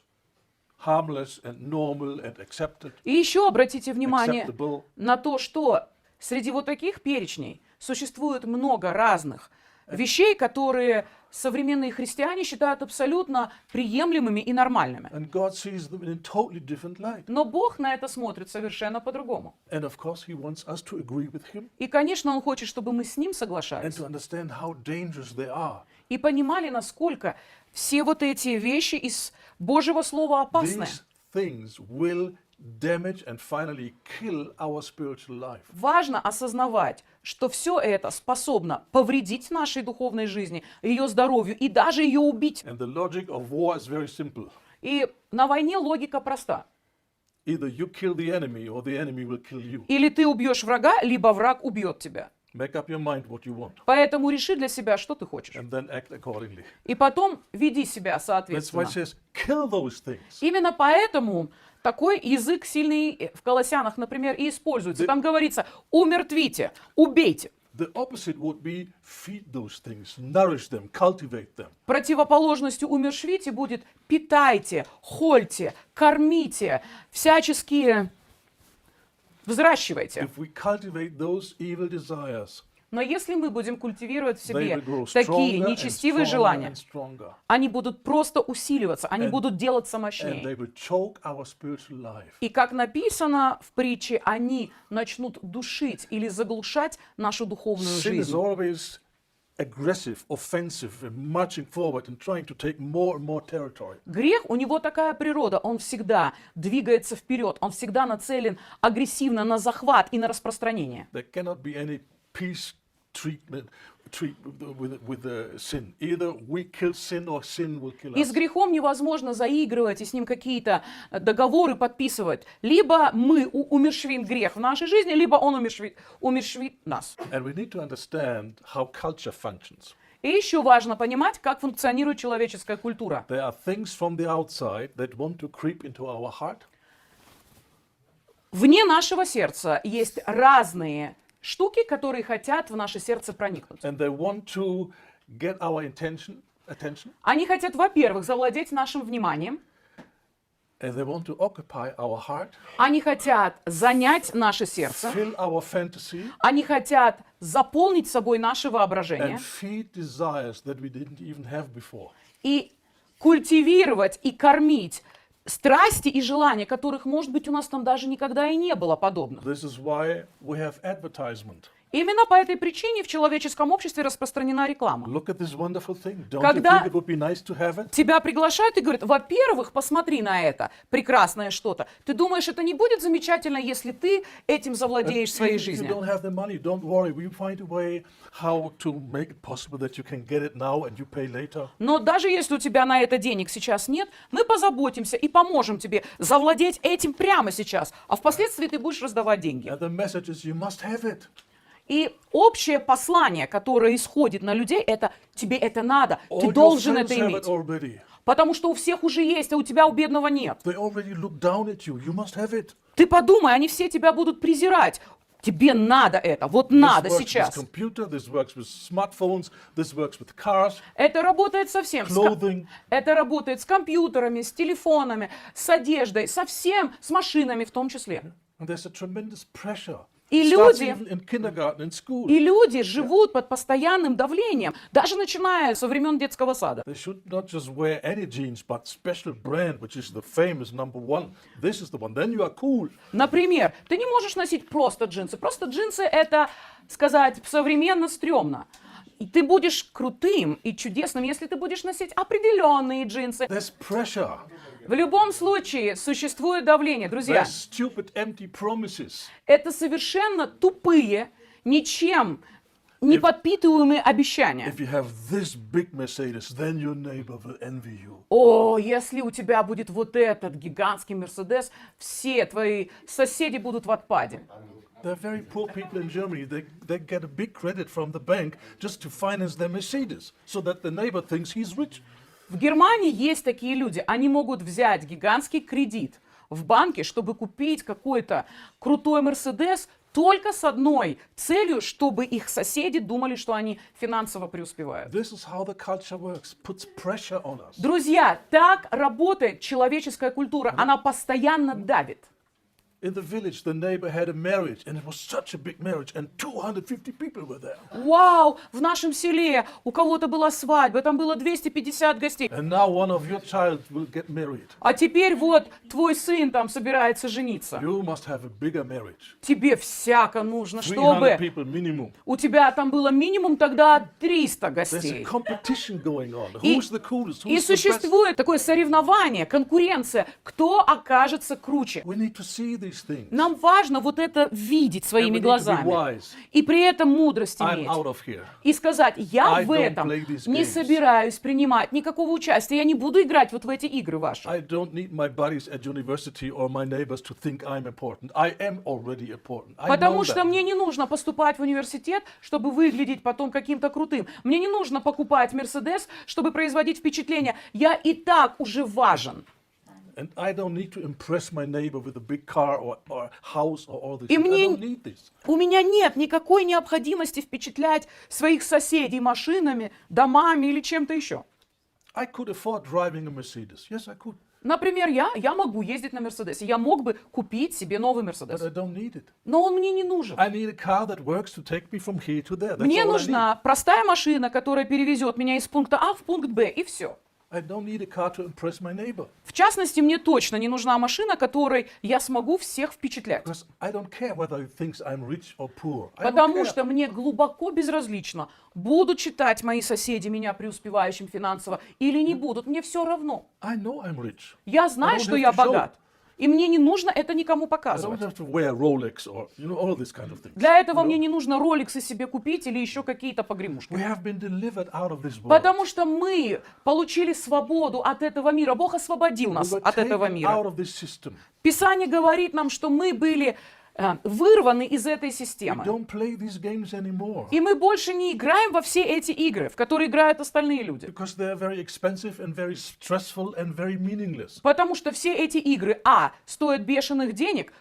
harmless and normal and accepted, И еще обратите внимание acceptable. на то, что среди вот таких перечней существует много разных вещей, которые современные христиане считают абсолютно приемлемыми и нормальными. And God sees them in a totally different light. Но Бог на это смотрит совершенно по-другому. And of course, He wants us to agree with Him И, конечно, Он хочет, чтобы мы с Ним and соглашались. to understand how dangerous they are. И понимали, насколько все вот эти вещи из Божьего Слова опасны. These things will damage and finally kill our spiritual life. Важно осознавать, что все это способно повредить нашей духовной жизни, ее здоровью и даже ее убить. And the logic of war is very simple. И на войне логика проста. Either you kill the enemy or the enemy will kill you. Или ты убьешь врага, либо враг убьет тебя. Make up your mind what you want Поэтому реши для себя, что ты хочешь. and then act accordingly. И потом веди себя That's why соответственно. it says, kill those things. Именно поэтому такой язык сильный в Колоссянах, например, и используется. Там говорится, умертвите, убейте. The opposite would be feed those things, nourish them, cultivate them. Противоположностью умершвите будет питайте, хольте, кормите, всячески взращивайте. If we cultivate those evil desires, Но если мы будем культивировать в they себе will grow такие stronger and нечестивые stronger желания, and stronger. они будут просто усиливаться, они And- будут делаться And мощнее. they will choke our spiritual life. И как написано в притче, они начнут душить или заглушать нашу духовную Sin is жизнь. always aggressive, offensive, and marching forward and trying to take more and more territory. Грех, у него такая природа, он всегда двигается вперед, он всегда нацелен агрессивно на захват и на распространение. There cannot be any peace treatment with the sin. Either we kill sin or sin will kill И с us. грехом невозможно заигрывать и с ним какие-то договоры подписывать. Либо мы умерщвим грех в нашей жизни, либо он умерщвит нас. And we need to understand how culture functions. И еще важно понимать, как функционирует человеческая культура. There are things from the outside that want to creep into our heart, Вне нашего сердца есть разные штуки, которые хотят в наше сердце проникнуть. and they want to get our attention, Они хотят, во-первых, завладеть нашим вниманием. and they want to occupy our heart, Они хотят занять наше сердце. fill our fantasy, Они хотят заполнить собой наше воображение and feed desires that we didn't even have before. и культивировать и кормить страсти и желания, которых, может быть, у нас там даже никогда и не было подобных. This is why we have advertisement. Именно по этой причине в человеческом обществе распространена реклама. Look at this wonderful thing. Don't you Когда- think it would be nice to have it? Тебя приглашают и говорят, во-первых, посмотри на это прекрасное что-то. Ты думаешь, это не будет замечательно, если ты этим завладеешь в своей If you жизни? don't have the money, don't worry. We find a way how to make it possible that you can get it now and you pay later. Но даже если у тебя на это денег сейчас нет, мы позаботимся и поможем тебе завладеть этим прямо сейчас, а впоследствии ты будешь раздавать деньги. And the message is you must have it. И общее послание, которое исходит на людей, это тебе это надо, All ты your должен friends это have иметь. it already. Потому что у всех уже есть, а у тебя у бедного нет. They already look down at you. You must have it. Ты подумай, они все тебя будут презирать. Тебе надо это, вот надо This works сейчас. with computer, this works with smartphones, this works with cars. Это работает со всем. Clothing. Это работает с компьютерами, с телефонами, с одеждой, со всем, с машинами в том числе. And there's a tremendous pressure. И It starts люди- even in kindergarten, in school. И люди живут под постоянным давлением, даже начиная со времен детского сада. They should not just wear any jeans, but special brand, which is the famous #1. This is the one. Then you are cool. Например, ты не можешь носить просто джинсы. Просто джинсы это, сказать, современно стрёмно. И ты будешь крутым и чудесным, если ты будешь носить определенные джинсы. There's pressure. В любом случае существует давление, друзья. There's stupid, empty promises. Это совершенно тупые, ничем не подпитываемые обещания. If you have this big Mercedes, then your neighbor will envy you. О, если у тебя будет вот этот гигантский Мерседес, все твои соседи будут в отпаде. There are very poor people in Germany. They get a big credit from the bank just to finance their Mercedes, so that the neighbor thinks he's rich. В Германии есть такие люди. Они могут взять гигантский кредит в банке, чтобы купить какой-то крутой Мерседес только с одной целью, чтобы их соседи думали, что они финансово преуспевают. This is how the culture works. Puts pressure on us. Друзья, так работает человеческая культура. Она постоянно давит. In the village, the neighbor had a marriage, and it was such a big marriage, and 250 people were there. Вау, в нашем селе у кого-то была свадьба, там было 250 гостей. And now one of your child will get married. А теперь вот твой сын там собирается жениться. You must have a bigger marriage. Тебе всяко нужно, 300 чтобы people minimum. у тебя там было минимум тогда 300 There's a гостей. competition going on. И- Who's the coolest? И Who's the best? существует такое соревнование, конкуренция, кто окажется круче. We need to see these things. Нам важно вот это видеть And we своими need to be глазами. wise. И при этом мудрость I'm иметь. out of here. И сказать, я I в don't этом play these не games. собираюсь принимать никакого участия. Я не буду играть вот в эти игры ваши. I don't need my buddies at university or my neighbors to think I'm important. I am already important. I Потому know что that. мне не нужно поступать в университет, чтобы выглядеть потом каким-то крутым. Мне не нужно покупать Мерседес, чтобы производить впечатление. Я и так уже важен. And I don't need to impress my neighbor with a big car or house or all this. И I мне- don't need this. У меня нет никакой необходимости впечатлять своих соседей машинами, домами или чем-то еще. I could afford driving a Mercedes. Yes, I could. Например, я могу ездить на Мерседесе. Я мог бы купить себе новый But Мерседес. I don't need it. Но он мне не нужен. I need a car that works to take me from here to there. That's Мне all I need. нужна простая машина, которая перевезет меня из пункта А в пункт Б, и все. I don't need a car to impress my neighbor. В частности, мне точно не нужна машина, которой я смогу всех впечатлять. Because I don't care whether he thinks I'm rich or poor. I don't Потому care. что мне глубоко безразлично, будут считать мои соседи меня преуспевающим финансово или не будут, мне все равно. I know I'm rich. Я I знаю, don't что have я to show богат. И мне не нужно это никому I don't показывать. have to wear Rolex or all this kind of things. Для этого мне не нужно роликсы себе купить или еще какие-то погремушки. We have been delivered out of this world. Потому что мы получили свободу от этого мира. Бог освободил We нас were от этого taken мира. out of this system. Писание говорит нам, что мы были вырваны из этой We системы. don't play these games anymore. И мы больше не играем во все эти игры, в которые играют остальные люди. Because they're very expensive and very stressful and very meaningless. Потому что все эти игры, стоят бешеных денег,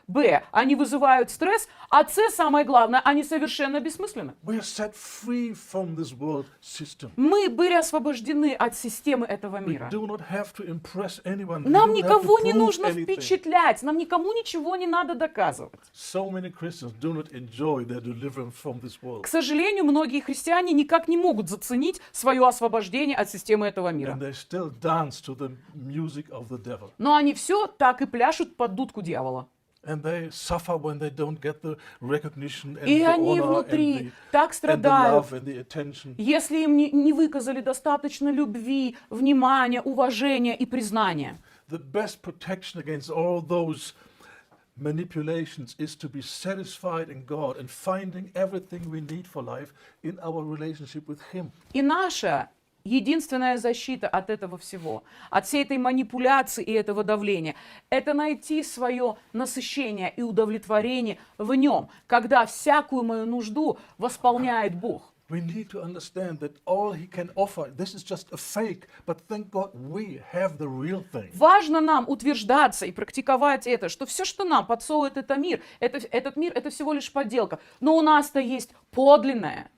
они вызывают стресс, а самое главное, они совершенно бессмысленны. We are set free from this world system. Мы были освобождены от системы этого We мира. do not have to impress anyone. We Нам don't have to никого не prove нужно anything. впечатлять, нам никому ничего не надо доказывать. so many Christians do not enjoy their deliverance from this world. К сожалению, многие христиане никак не могут заценить свое освобождение от системы этого мира. And they still dance to the music of the devil. Но они все так и пляшут под дудку дьявола. And they suffer when they don't get the recognition and И the они honor внутри так and the страдают, love and the attention. если им не выказали достаточно любви, внимания, уважения и признания. The best protection against all those manipulations is to be satisfied in God and finding everything we need for life in our relationship with Him. И наша единственная защита от этого всего, от всей этой манипуляции и этого давления, это найти свое насыщение и удовлетворение в нем, когда всякую мою нужду восполняет Бог. We need to understand that all He can offer, this is just a fake, but thank God we have the real thing. Важно нам утверждаться и практиковать это, что все, что нам подсовывает этот мир, это всего лишь подделка. Но у нас-то есть подлинное.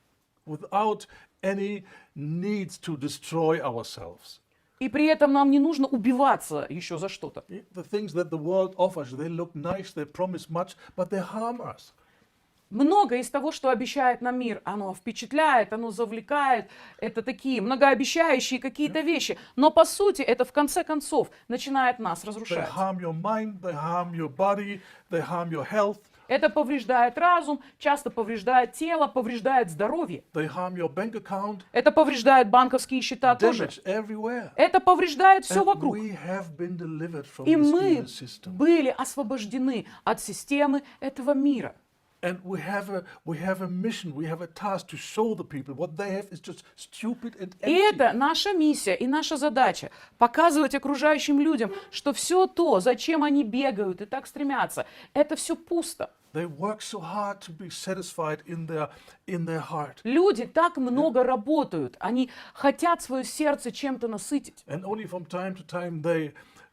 Without any needs to destroy ourselves. И при этом нам не нужно убиваться еще за что-то. The things that the world offers, they look nice, they promise much, but they harm us. Многое из того, что обещает нам мир, оно впечатляет, оно завлекает. Это такие многообещающие какие-то вещи. Но по сути это в конце концов начинает нас They разрушать. harm your mind, they harm your body, they harm your health, Это повреждает разум, часто повреждает тело, повреждает здоровье. they harm your bank account, Это повреждает банковские счета тоже. damage everywhere. Это повреждает все And вокруг. we have been delivered from И this мы evil system. были освобождены от системы этого мира. And we have a mission, we have a task to show the people what they have is just stupid and И empty. это наша миссия и наша задача – показывать окружающим людям, что все то, зачем они бегают и так стремятся, это все пусто. They work so hard to be satisfied in their heart. Люди так много работают, они хотят свое сердце чем-то насытить. And only from time to time they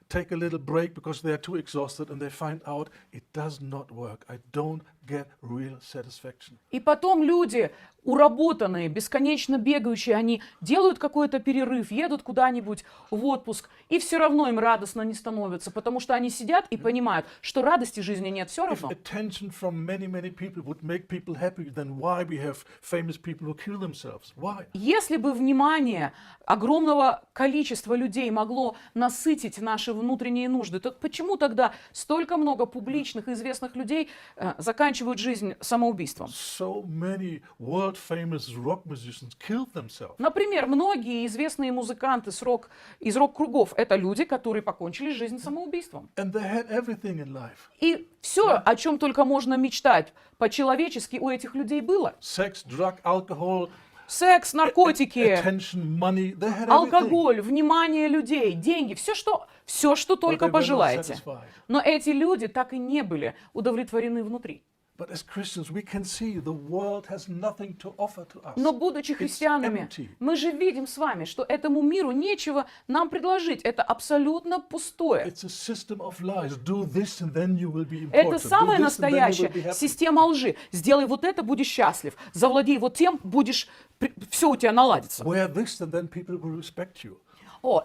take a little break because they are too exhausted and they find out it does not work. I don't get real satisfaction. И потом люди, уработанные, бесконечно бегающие, они делают какой-то перерыв, едут куда-нибудь в отпуск, и все равно им радостно не становится, потому что они сидят и понимают, что радости жизни нет все If равно. attention from many people would make people happy, then why we have famous people who kill themselves? Why? Если бы внимание огромного количества людей могло насытить наши внутренние нужды, то почему тогда столько много публичных и известных людей заканчивают жизнь самоубийством? So many world famous rock musicians killed themselves. Например, многие известные музыканты из рок-кругов – это люди, которые покончили жизнь самоубийством. And they had everything in life. И все, о чем только можно мечтать, по-человечески у этих людей было. Sex, drug, alcohol, Секс, наркотики, attention, money, they had everything. алкоголь, внимание людей, деньги, все, что But только they were not пожелаете. satisfied. Но эти люди так и не были удовлетворены внутри. But as Christians, we can see the world has nothing to offer to us. Но будучи It's христианами, empty. мы же видим с вами, что этому миру нечего нам предложить. Это абсолютно пустое. It's a system of lies. Do this and then you will be important. Это Do самая this and then you will be настоящая happy. система лжи. Сделай вот это, будешь счастлив. Завладей вот тем, все у тебя наладится. Wear this and then people will respect you.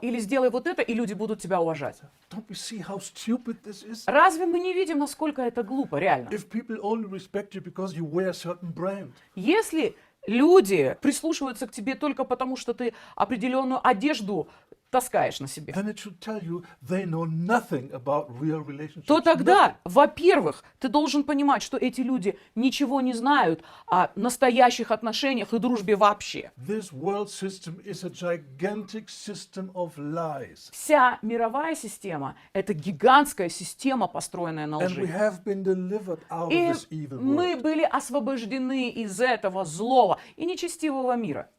Или сделай вот это, и люди будут тебя уважать. Don't we see how stupid this is? Разве мы не видим, насколько это глупо, реально? If people only respect you because you wear a certain brand, Если люди прислушиваются к тебе только потому, что ты определенную одежду таскаешь на себе, then it should tell you they know nothing about real relationships. то тогда, во-первых, ты должен понимать, что эти люди ничего не знают о настоящих отношениях и дружбе вообще. This world system is a gigantic system of lies. Вся мировая система – это гигантская система, построенная на And we лжи. have been delivered out of И this evil мы world. были освобождены из этого злого и нечестивого мира.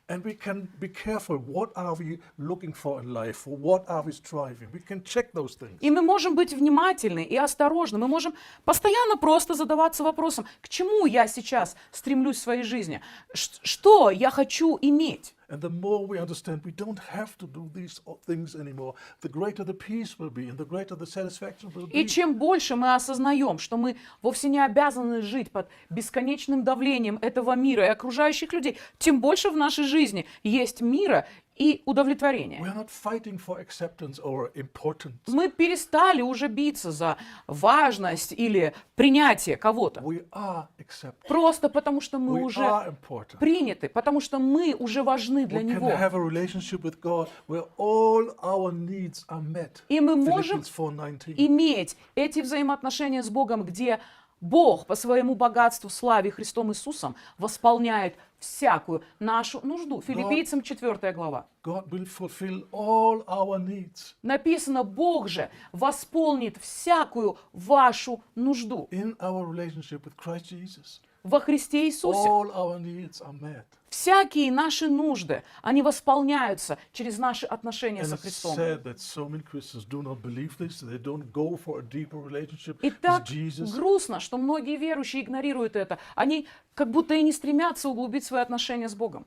And we can be careful. What are we looking for in life? For what are we striving? We can check those things. И мы можем быть внимательны и осторожны. Мы можем постоянно просто задаваться вопросом, к чему я сейчас стремлюсь в своей жизни? Что я хочу иметь? And the more we understand we don't have to do these things anymore, the greater the peace will be and the greater the satisfaction will И be. чем больше мы осознаем, что мы вовсе не обязаны жить под бесконечным давлением этого мира и окружающих людей, тем больше в нашей жизни есть мира и удовлетворение. We are not fighting for acceptance or importance. Мы перестали уже биться за важность или принятие кого-то. We are accepted. Просто потому, что мы We уже are important. приняты, потому что мы уже важны для We can Него. have a relationship with God where all our needs are met. И мы можем Philippians 4:19. иметь эти взаимоотношения с Богом, где Бог по своему богатству, славе Христом Иисусом восполняет всякую нашу нужду. Филиппийцам 4 глава. God will fulfill all our needs Написано, Бог же восполнит всякую вашу нужду in our relationship with Christ Jesus. во Христе Иисусе. All our needs are met. Всякие наши нужды, они восполняются через наши отношения And со it's Христом. sad that so many Christians do not believe this. They don't go for a deeper relationship И with так Jesus. грустно, что многие верующие игнорируют это. Они как будто и не стремятся углубить свои отношения с Богом.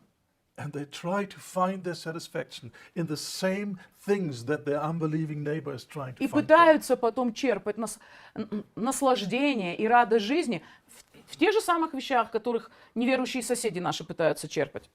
And they try to find their satisfaction in the same things that their unbelieving neighbor is trying to И find. пытаются потом черпать наслаждение и радость жизни в тех же самых вещах, которых неверующие соседи наши пытаются черпать.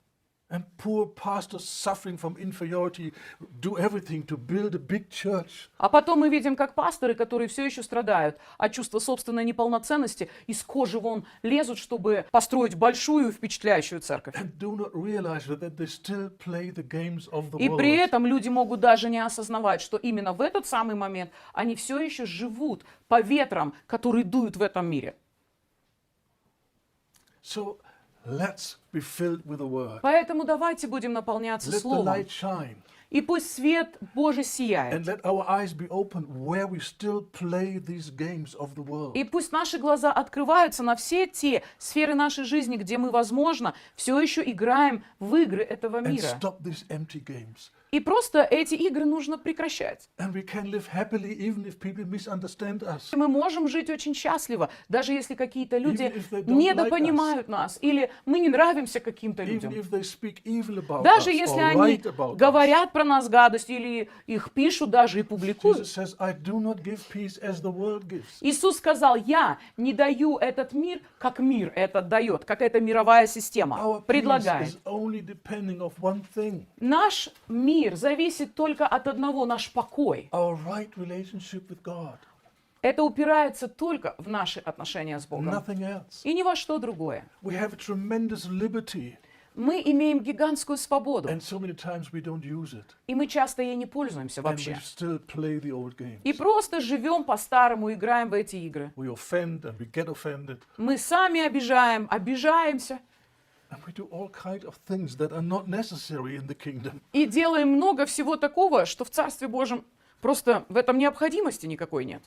And poor pastors suffering from inferiority do everything to build a big church. А потом мы видим, как пасторы, которые все еще страдают от чувства собственной неполноценности, из кожи вон лезут, чтобы построить большую впечатляющую церковь. And do not realize that they still play the games of the И при world. этом люди могут даже не осознавать, что именно в этот самый момент они все еще живут по ветрам, которые дуют в этом мире. So let's be filled with the word. Поэтому давайте будем наполняться Let the Словом. light shine. И пусть свет Божий сияет. And let our eyes be open where we still play these games of the world. И пусть наши глаза открываются на все те сферы нашей жизни, где мы, возможно, все еще играем в игры этого And мира. stop these empty games. И просто эти игры нужно прекращать. And we can live happily even if people misunderstand us. Мы можем жить очень счастливо, даже если какие-то люди Even if they don't недопонимают нас, или мы не нравимся каким-то Even людям. if they speak evil about us Даже если or они write about us. говорят про нас гадость, или их пишут даже и публикуют. Jesus says, I do not give peace as the world gives. Иисус сказал, я не даю этот мир, как мир этот дает, как эта мировая система Our peace предлагает. is only depending on one thing, Наш мир зависит только от одного, наш покой. our right relationship with God. Это упирается только в наши отношения с Богом. Nothing else. И ни во что другое. We have tremendous liberty, Мы имеем гигантскую свободу, and so many times we don't use it. и мы часто ей не пользуемся And we вообще. still play the old games. И просто живем по-старому, играем в эти игры. We offend and we get offended. Мы сами обижаем, обижаемся And we do all kinds of things that are not necessary in the kingdom. и делаем много всего такого, что в Царстве Божьем просто в этом необходимости никакой нет.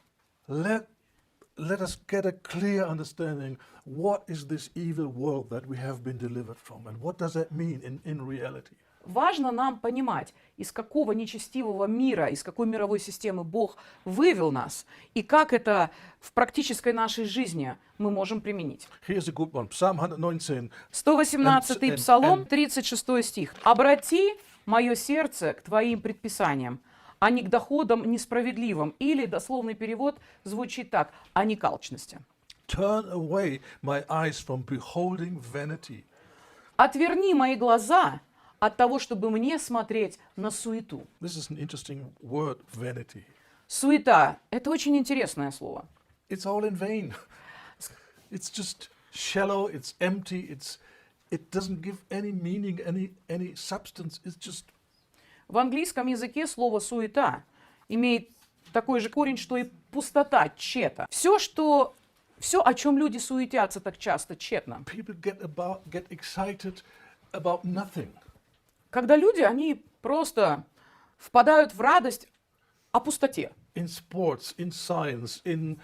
Let us get a clear understanding what is this evil world that we have been delivered from and what does that mean in reality. Важно нам понимать, из какого нечестивого мира, из какой мировой системы Бог вывел нас, и как это в практической нашей жизни мы можем применить. Here's a good one. Psalm 119. 118-й Псалом, 36 стих. «Обрати мое сердце к твоим предписаниям, а не к доходам несправедливым». Или дословный перевод звучит так, а не к алчности. Turn away my eyes from beholding vanity. «Отверни мои глаза от того, чтобы мне смотреть на суету». This is an interesting word, vanity. Суета – это очень интересное слово. It's all in vain. It's just shallow, it's empty, it doesn't give any meaning, any substance. It's just В английском языке слово «суета» имеет такой же корень, что и пустота, тщета. Все, о чем люди суетятся так часто, тщетно. people get excited about nothing. Когда люди, они просто впадают в радость о пустоте. In sports, in science, in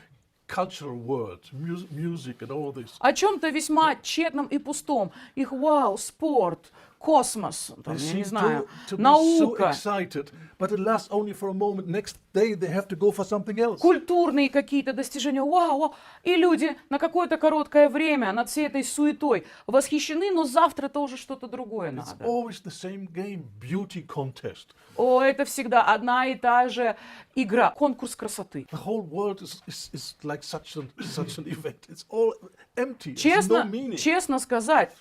cultural world, music and all this. О чем-то весьма тщетном и пустом. Их вау, спорт, космос, там, They я не seem знаю, to be so наука, excited, but it lasts only for a moment. Next day they have to go for something else. культурные какие-то достижения. Вау, вау. И люди на какое-то короткое время над всей этой суетой восхищены, но завтра-то уже что-то другое It's надо. always the same game, beauty contest. О, это всегда одна и та же игра, конкурс красоты. The whole world is like such an event. It's all empty. It's no Честно, meaning. честно сказать,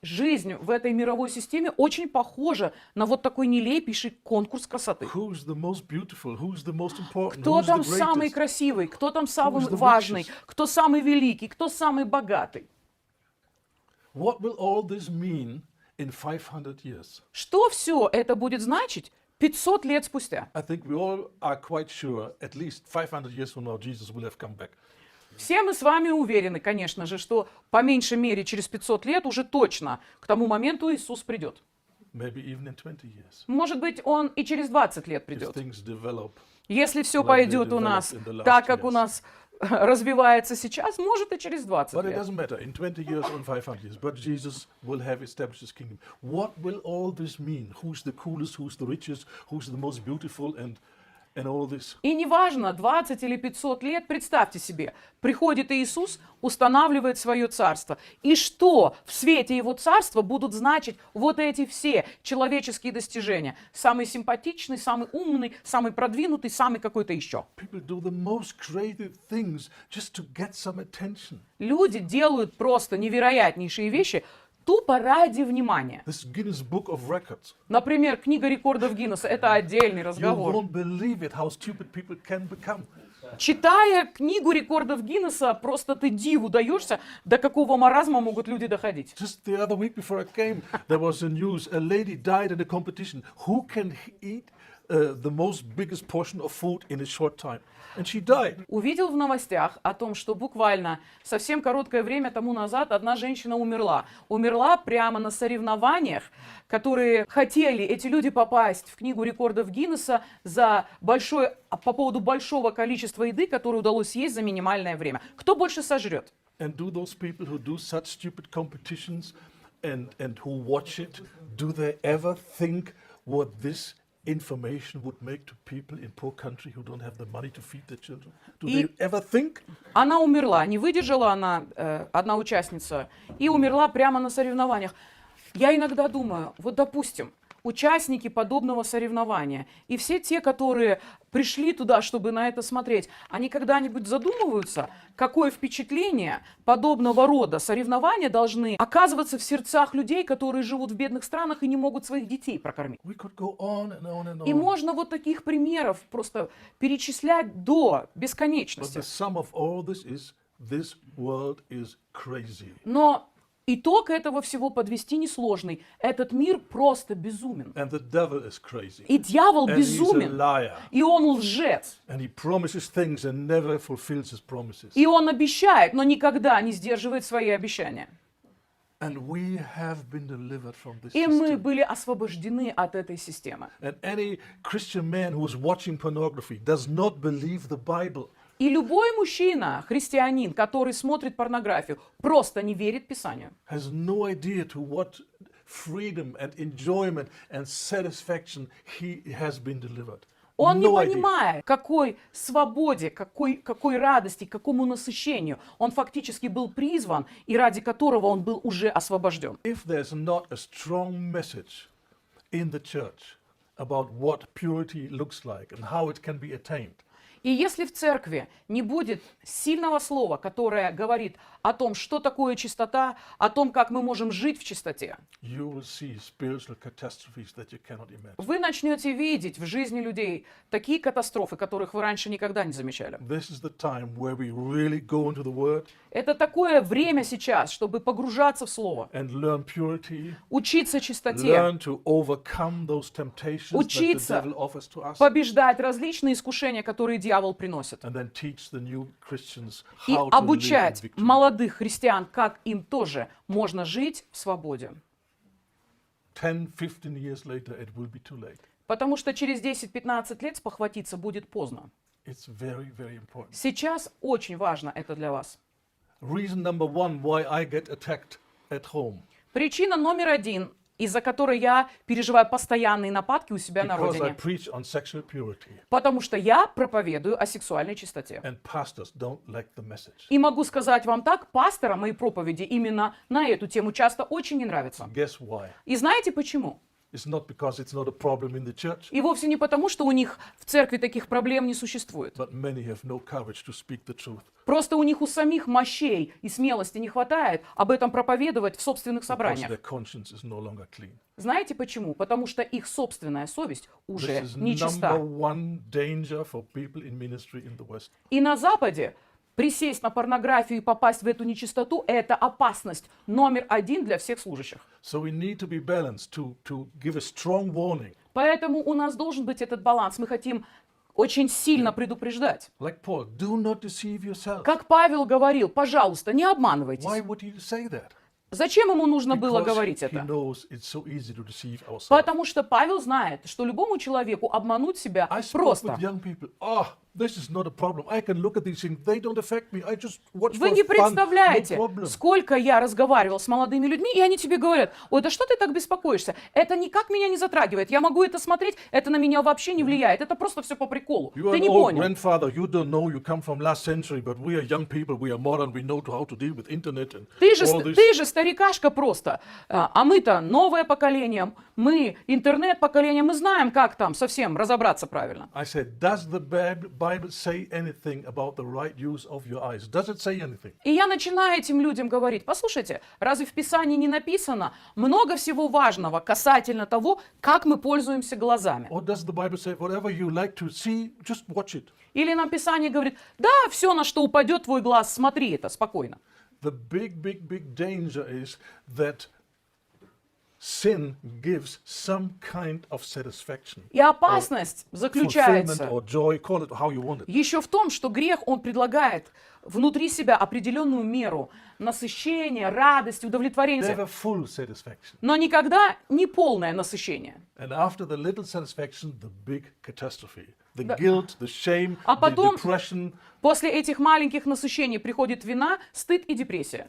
жизнь в этой мировой системе очень похожа на вот такой нелепейший конкурс красоты. Who's the most beautiful? Who's the most important? Кто Who's the там самый greatest? красивый, кто там самый Who's the важный, richest? кто самый великий, кто самый богатый. What will all this mean in 500 years? Что все это будет значить 500 лет спустя? I think we all are quite sure at least 500 years from now Jesus will have come back. Все мы с вами уверены, конечно же, что по меньшей мере через 500 лет уже точно к тому моменту Иисус придет. Maybe even in 20 years. Может быть, Он и через 20 лет If придет. things develop. Если все Like they пойдет у developed нас in the last так, как у years. нас развивается сейчас, может и через 20 But it лет. doesn't matter in 20 years or in 500 years. But Jesus will have established his kingdom. What will all this mean? Who's the coolest? Who's the richest? Who's the most beautiful? And all this. И неважно, 20 или 500 лет, представьте себе, приходит Иисус, устанавливает свое царство. И что в свете его царства будут значить вот эти все человеческие достижения? Самый симпатичный, самый умный, самый продвинутый, самый какой-то еще. People do the most creative things just to get some attention. Люди делают просто невероятнейшие вещи тупо ради внимания. This Guinness Book of Records. Например, книга рекордов Гиннесса – это отдельный You разговор. won't believe it how stupid people can become. Читая книгу рекордов Гиннесса, просто ты диву даешься, до какого маразма могут люди доходить. Just the other week before I came, there was a news. A lady died in a competition. Who can eat the most biggest portion of food in a short time? And she died. Увидел в новостях о том, что буквально совсем короткое время тому назад одна женщина умерла. Умерла прямо на соревнованиях, которые хотели эти люди попасть в книгу рекордов Гиннесса по поводу большого количества еды, которое удалось съесть за минимальное время. Кто больше сожрет? And do those people who do such stupid competitions and who watch it, do they ever think what this information would make to people in poor country who don't have the money to feed their children? Do И- they ever think? Она умерла, не выдержала она, одна участница, и умерла прямо на соревнованиях. Я иногда думаю, вот допустим, участники подобного соревнования и все те, которые пришли туда, чтобы на это смотреть, они когда-нибудь задумываются, какое впечатление подобного рода соревнования должны оказываться в сердцах людей, которые живут в бедных странах и не могут своих детей прокормить. We could go on and on and on. И можно вот таких примеров просто перечислять до But бесконечности. the sum of all this world is crazy. Но итог этого всего подвести несложный. Этот мир просто безумен. And the devil is crazy. И дьявол And he's a безумен. liar. И он лжец. And he promises things and never fulfills his promises. И он обещает, но никогда не сдерживает свои обещания. And we have been delivered from this И мы system. были освобождены от этой системы. And any Christian man who is watching pornography does not believe the Bible. И любой мужчина, христианин, который смотрит порнографию, просто не верит Писанию. Has no idea to what freedom and enjoyment and satisfaction he has been delivered. Он не No idea. понимает, какой свободе, какой радости, какому насыщению он фактически был призван и ради которого он был уже освобожден. If there's not a strong message in the church about what purity looks like and how it can be attained, И если в церкви не будет сильного слова, которое говорит о том, что такое чистота, о том, как мы можем жить в чистоте, you will see spiritual catastrophes that you cannot imagine. вы начнете видеть в жизни людей такие катастрофы, которых вы раньше никогда не замечали. This is the time where we really go into the Word Это такое время сейчас, чтобы погружаться в Слово, and learn purity, учиться чистоте, learn to overcome those temptations that the Учиться devil offers to us, побеждать различные искушения, которые дьявол приносит. and then teach the new Christians И how to live in обучать victory. молодых христиан, как им тоже можно жить в свободе. 10-15 years later, it will be too late. Потому что через 10-15 лет спохватиться будет поздно. It's very, very important. Сейчас очень важно это для вас. Reason number one why I get attacked at home. Причина номер один, из-за которой я переживаю постоянные нападки у себя на Because I родине. preach on sexual purity, Потому что я проповедую о сексуальной чистоте. and pastors don't like the message. И могу сказать вам так, пасторам мои проповеди именно на эту тему часто очень не нравятся. Guess why? И знаете почему? It's not because it's not a problem in the church, И вовсе не потому, что у них в церкви таких проблем не существует. but many have no courage to speak the truth Просто у них у самих мощей и смелости не хватает об этом проповедовать в собственных because собраниях. their conscience is no longer clean. Знаете почему? Потому что их собственная совесть уже This is нечиста. number one danger for people in ministry in the West. И на Западе присесть на порнографию и попасть в эту нечистоту – это опасность номер один для всех служащих. So we need to be balanced to give a strong warning. Поэтому у нас должен быть этот баланс. Мы хотим очень сильно предупреждать. Like Paul, do not deceive yourself. Как Павел говорил, пожалуйста, не обманывайтесь. Why would he say that? Зачем ему нужно было Because говорить he это? knows it's so easy to deceive ourselves. Потому что Павел знает, что любому человеку обмануть себя I spoke просто. with young people. Oh, this is not a problem. I can look at these things. They don't affect me. I just watch Вы for не fun. представляете, No problem. сколько я разговаривал с молодыми людьми, и они тебе говорят: ой, да что ты так беспокоишься? Это никак меня не затрагивает. Я могу это смотреть, это на меня вообще не влияет. Это просто все по приколу. You are Ты an не old понял. grandfather. You don't know. You come from last century, but we are young people. We are modern. We know how to deal with internet and all this. Ты же старикашка просто. А мы-то новое поколение. Мы интернет-поколение. Мы знаем, как там совсем разобраться правильно. I said, does the Bible say anything about the right use of your eyes? Does it say anything? И я начинаю этим людям говорить: послушайте, разве в Писании не написано много всего важного касательно того, как мы пользуемся глазами? Or does the Bible say, whatever you like to see, just watch it? Или нам Писание говорит: да, все, на что упадет твой глаз, смотри это спокойно. The big danger is that sin gives some kind of satisfaction. И опасность Fulfillment заключается or joy, call it how you want it. еще в том, что грех, он предлагает внутри себя определенную меру насыщения, радости, удовлетворения, Never full satisfaction. но никогда не полное насыщение. And after the little satisfaction, the big catastrophe. The guilt, the shame, А the потом- depression, После этих маленьких насыщений приходит вина, стыд и депрессия.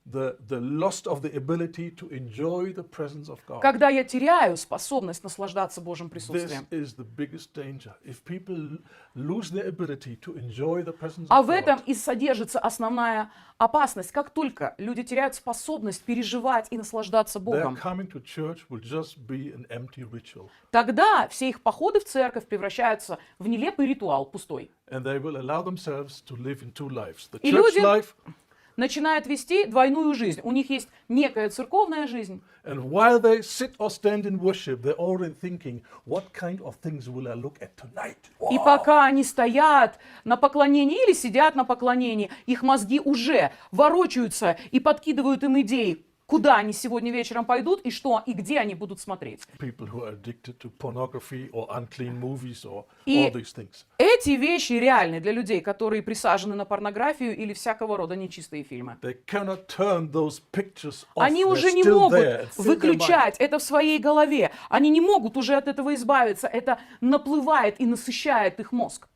the loss of the ability to enjoy the presence of God. Когда я теряю способность наслаждаться Божьим This присутствием. is the biggest danger. If people lose their ability to enjoy the presence А of в этом God, и содержится основная опасность. Как только люди теряют способность переживать и наслаждаться their Богом, coming to church will just be an empty ritual. тогда все их походы в церковь превращаются в нелепый ритуал, пустой. And they will allow themselves to live in two lives. The И church люди- life, Начинают вести двойную жизнь. У них есть некая церковная жизнь. and while they sit or stand in worship, they're already thinking, what kind of things will I look at tonight? И Wow. пока они стоят на поклонении или сидят на поклонении, их мозги уже ворочаются и подкидывают им идеи, куда они сегодня вечером пойдут и что и где они будут смотреть. People who are addicted to pornography or unclean movies or И- all these things. Эти вещи реальны для людей, которые присажены на порнографию или всякого рода нечистые фильмы. They cannot turn those pictures off. Они They're уже не still могут there and fill their mind. выключать это в своей голове. Они не могут уже от этого избавиться. Это наплывает и насыщает их мозг.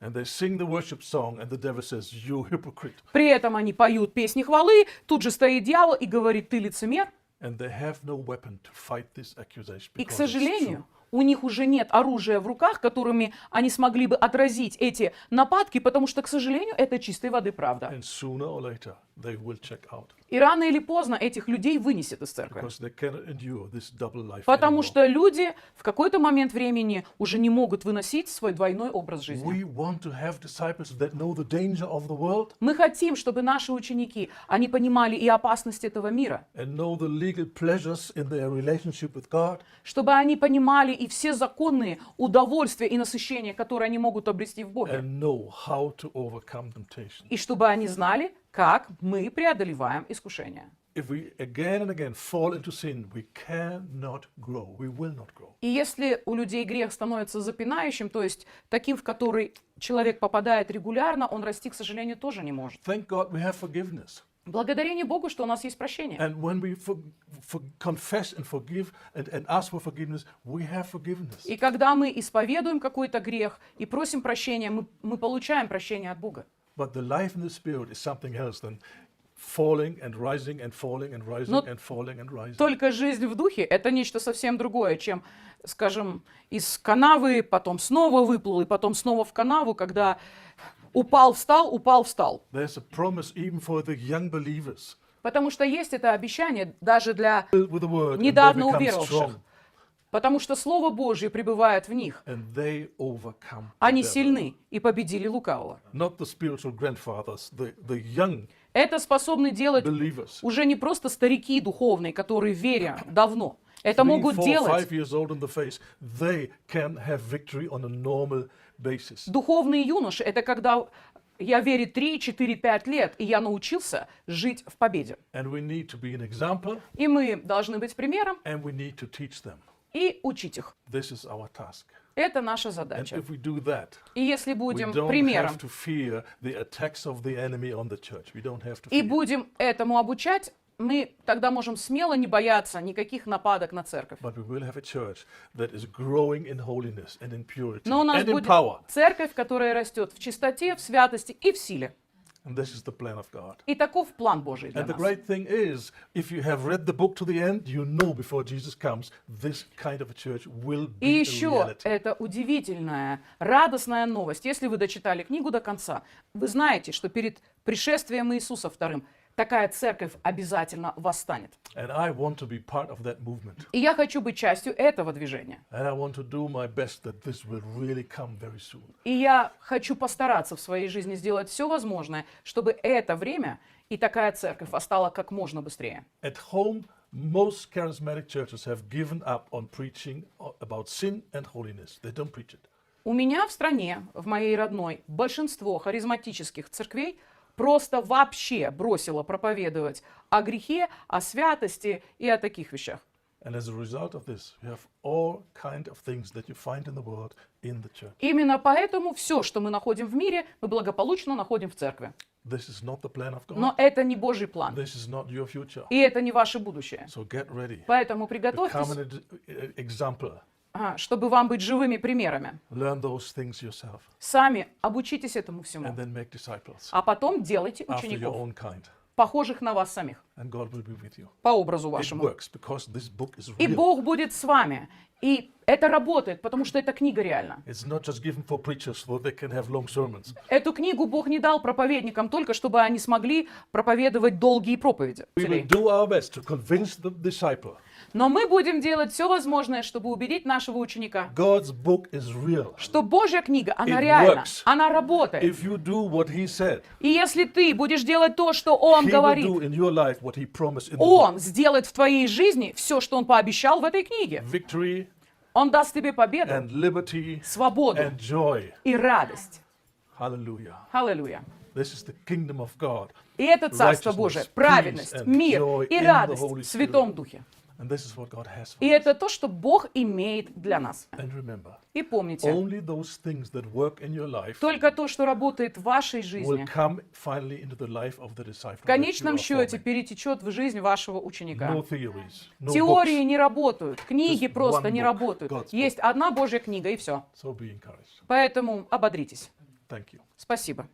And they sing the worship song, and the devil says, "You hypocrite." При этом они поют песни хвалы, тут же стоит дьявол и говорит: ты лицемер. And they have no weapon to fight this accusation И, к because it's сожалению, true. у них уже нет оружия в руках, которыми они смогли бы отразить эти нападки, потому что, к сожалению, это чистой воды правда. And sooner or later, they will check out И рано или поздно этих людей вынесет из церкви. because they cannot endure this double life Потому anymore. что люди в какой-то момент времени уже не могут выносить свой двойной образ жизни. We want to have disciples that know the danger of the world Мы хотим, чтобы наши ученики, они понимали и опасность этого мира, and know the legal pleasures in their relationship with God, чтобы они понимали и все законные удовольствия и насыщения, которые они могут обрести в Боге, and know how to overcome temptation. и чтобы они знали, как мы преодолеваем искушения. If we again and again fall into sin, we cannot grow. We will not grow. И если у людей грех становится запинающим, то есть таким, в который человек попадает регулярно, он расти, к сожалению, тоже не может. Thank God we have forgiveness. Благодарение Богу, что у нас есть прощение. And when we confess and forgive and ask for forgiveness, we have forgiveness. И когда мы исповедуем какой-то грех и просим прощения, мы получаем прощение от Бога. But the life in the Spirit is something else than falling and rising and falling and rising Но and falling and rising. Только жизнь в духе – это нечто совсем другое, чем, скажем, из канавы, потом снова выплыл, и потом снова в канаву, когда упал, встал, упал, встал. There's a promise even for the young believers Потому что есть это обещание даже для filled with the word and they недавно become уверовавших. strong. потому что Слово Божье пребывает в них. and they overcome. the Они devil. сильны и победили лукавого. Not the spiritual grandfathers, the young Это способны делать believers. уже не просто старики духовные, которые верят давно. Это 3, могут 4, делать 5 years old in the face. They can have victory on a normal basis. духовные юноши. Это когда я верю 3, 4, 5 лет, и я научился жить в победе. And we need to be an example, И мы должны быть примером and we need to teach them. и учить их. This is our task. Это наша And задача. if we do that, И если we будем don't примером have to fear the attacks of the enemy on the church. We don't have to и fear. будем этому обучать, мы тогда можем смело не бояться никаких нападок на церковь. But we will have a church that is growing in holiness and in purity Но у нас and in будет power. церковь, которая растет в чистоте, в святости и в силе. And this is the plan of God. И таков план Божий для And the нас. great thing is, if you have read the book to the end, you know before Jesus comes, this kind of a church will И be a еще reality. это удивительная, радостная новость. Если вы дочитали книгу до конца, вы знаете, что перед пришествием Иисуса вторым такая церковь обязательно восстанет. And I want to be part of that movement. И я хочу быть частью этого движения. And I want to do my best that this will really come very soon. И я хочу постараться в своей жизни сделать все возможное, чтобы это время и такая церковь восстала как можно быстрее. At home, most charismatic churches have given up on preaching about sin and holiness. They don't preach it. У меня в стране, в моей родной, большинство харизматических церквей просто вообще бросило проповедовать о грехе, о святости и о таких вещах. And as a result of this, you have all kind of things that you find in the world in the church. Именно поэтому все, что мы находим в мире, мы благополучно находим в церкви. This is not the plan of God. Но это не Божий план, This is not your future. и это не ваше будущее. So get ready. Поэтому Become приготовьтесь, an example. чтобы вам быть живыми примерами. Learn those things yourself. Сами обучитесь этому всему, And then make disciples а потом делайте after your учеников, own kind. похожих на вас самих, And God will be with you. по образу It вашему. works because this book is И real. Бог будет с вами. И это работает, потому что эта книга реальна. It's not just given for preachers so they can have long sermons. Эту книгу Бог не дал проповедникам только, чтобы они смогли проповедовать долгие проповеди. We will do our best to convince the disciple Но мы будем делать все возможное, чтобы убедить нашего ученика, God's book is real. что Божья книга, она It реальна, works. она работает. If you do what he said, И если ты будешь делать то, что Он he will говорит, do in your life what he promised in the book. Он сделает в твоей жизни все, что Он пообещал в этой книге. Victory Он даст тебе победу, and liberty свободу and joy. и радость. Hallelujah. Аллилуйя. This is the kingdom of God. И это Царство Righteousness, Божие, peace праведность, and мир joy и in the радость Holy в Святом Spirit. Духе. And this is what God has for И us. это то, что Бог имеет для нас. And remember, И помните, only those things that work in your life только то, что работает в вашей will жизни, come finally into the life of the disciple. в that you конечном are счете forming. перетечет в жизнь вашего ученика. No theories, no Теории books. не работают, книги Just просто one не book, работают. God's book. Есть одна Божья книга, и все. So be encouraged. Поэтому ободритесь. Thank you. Спасибо.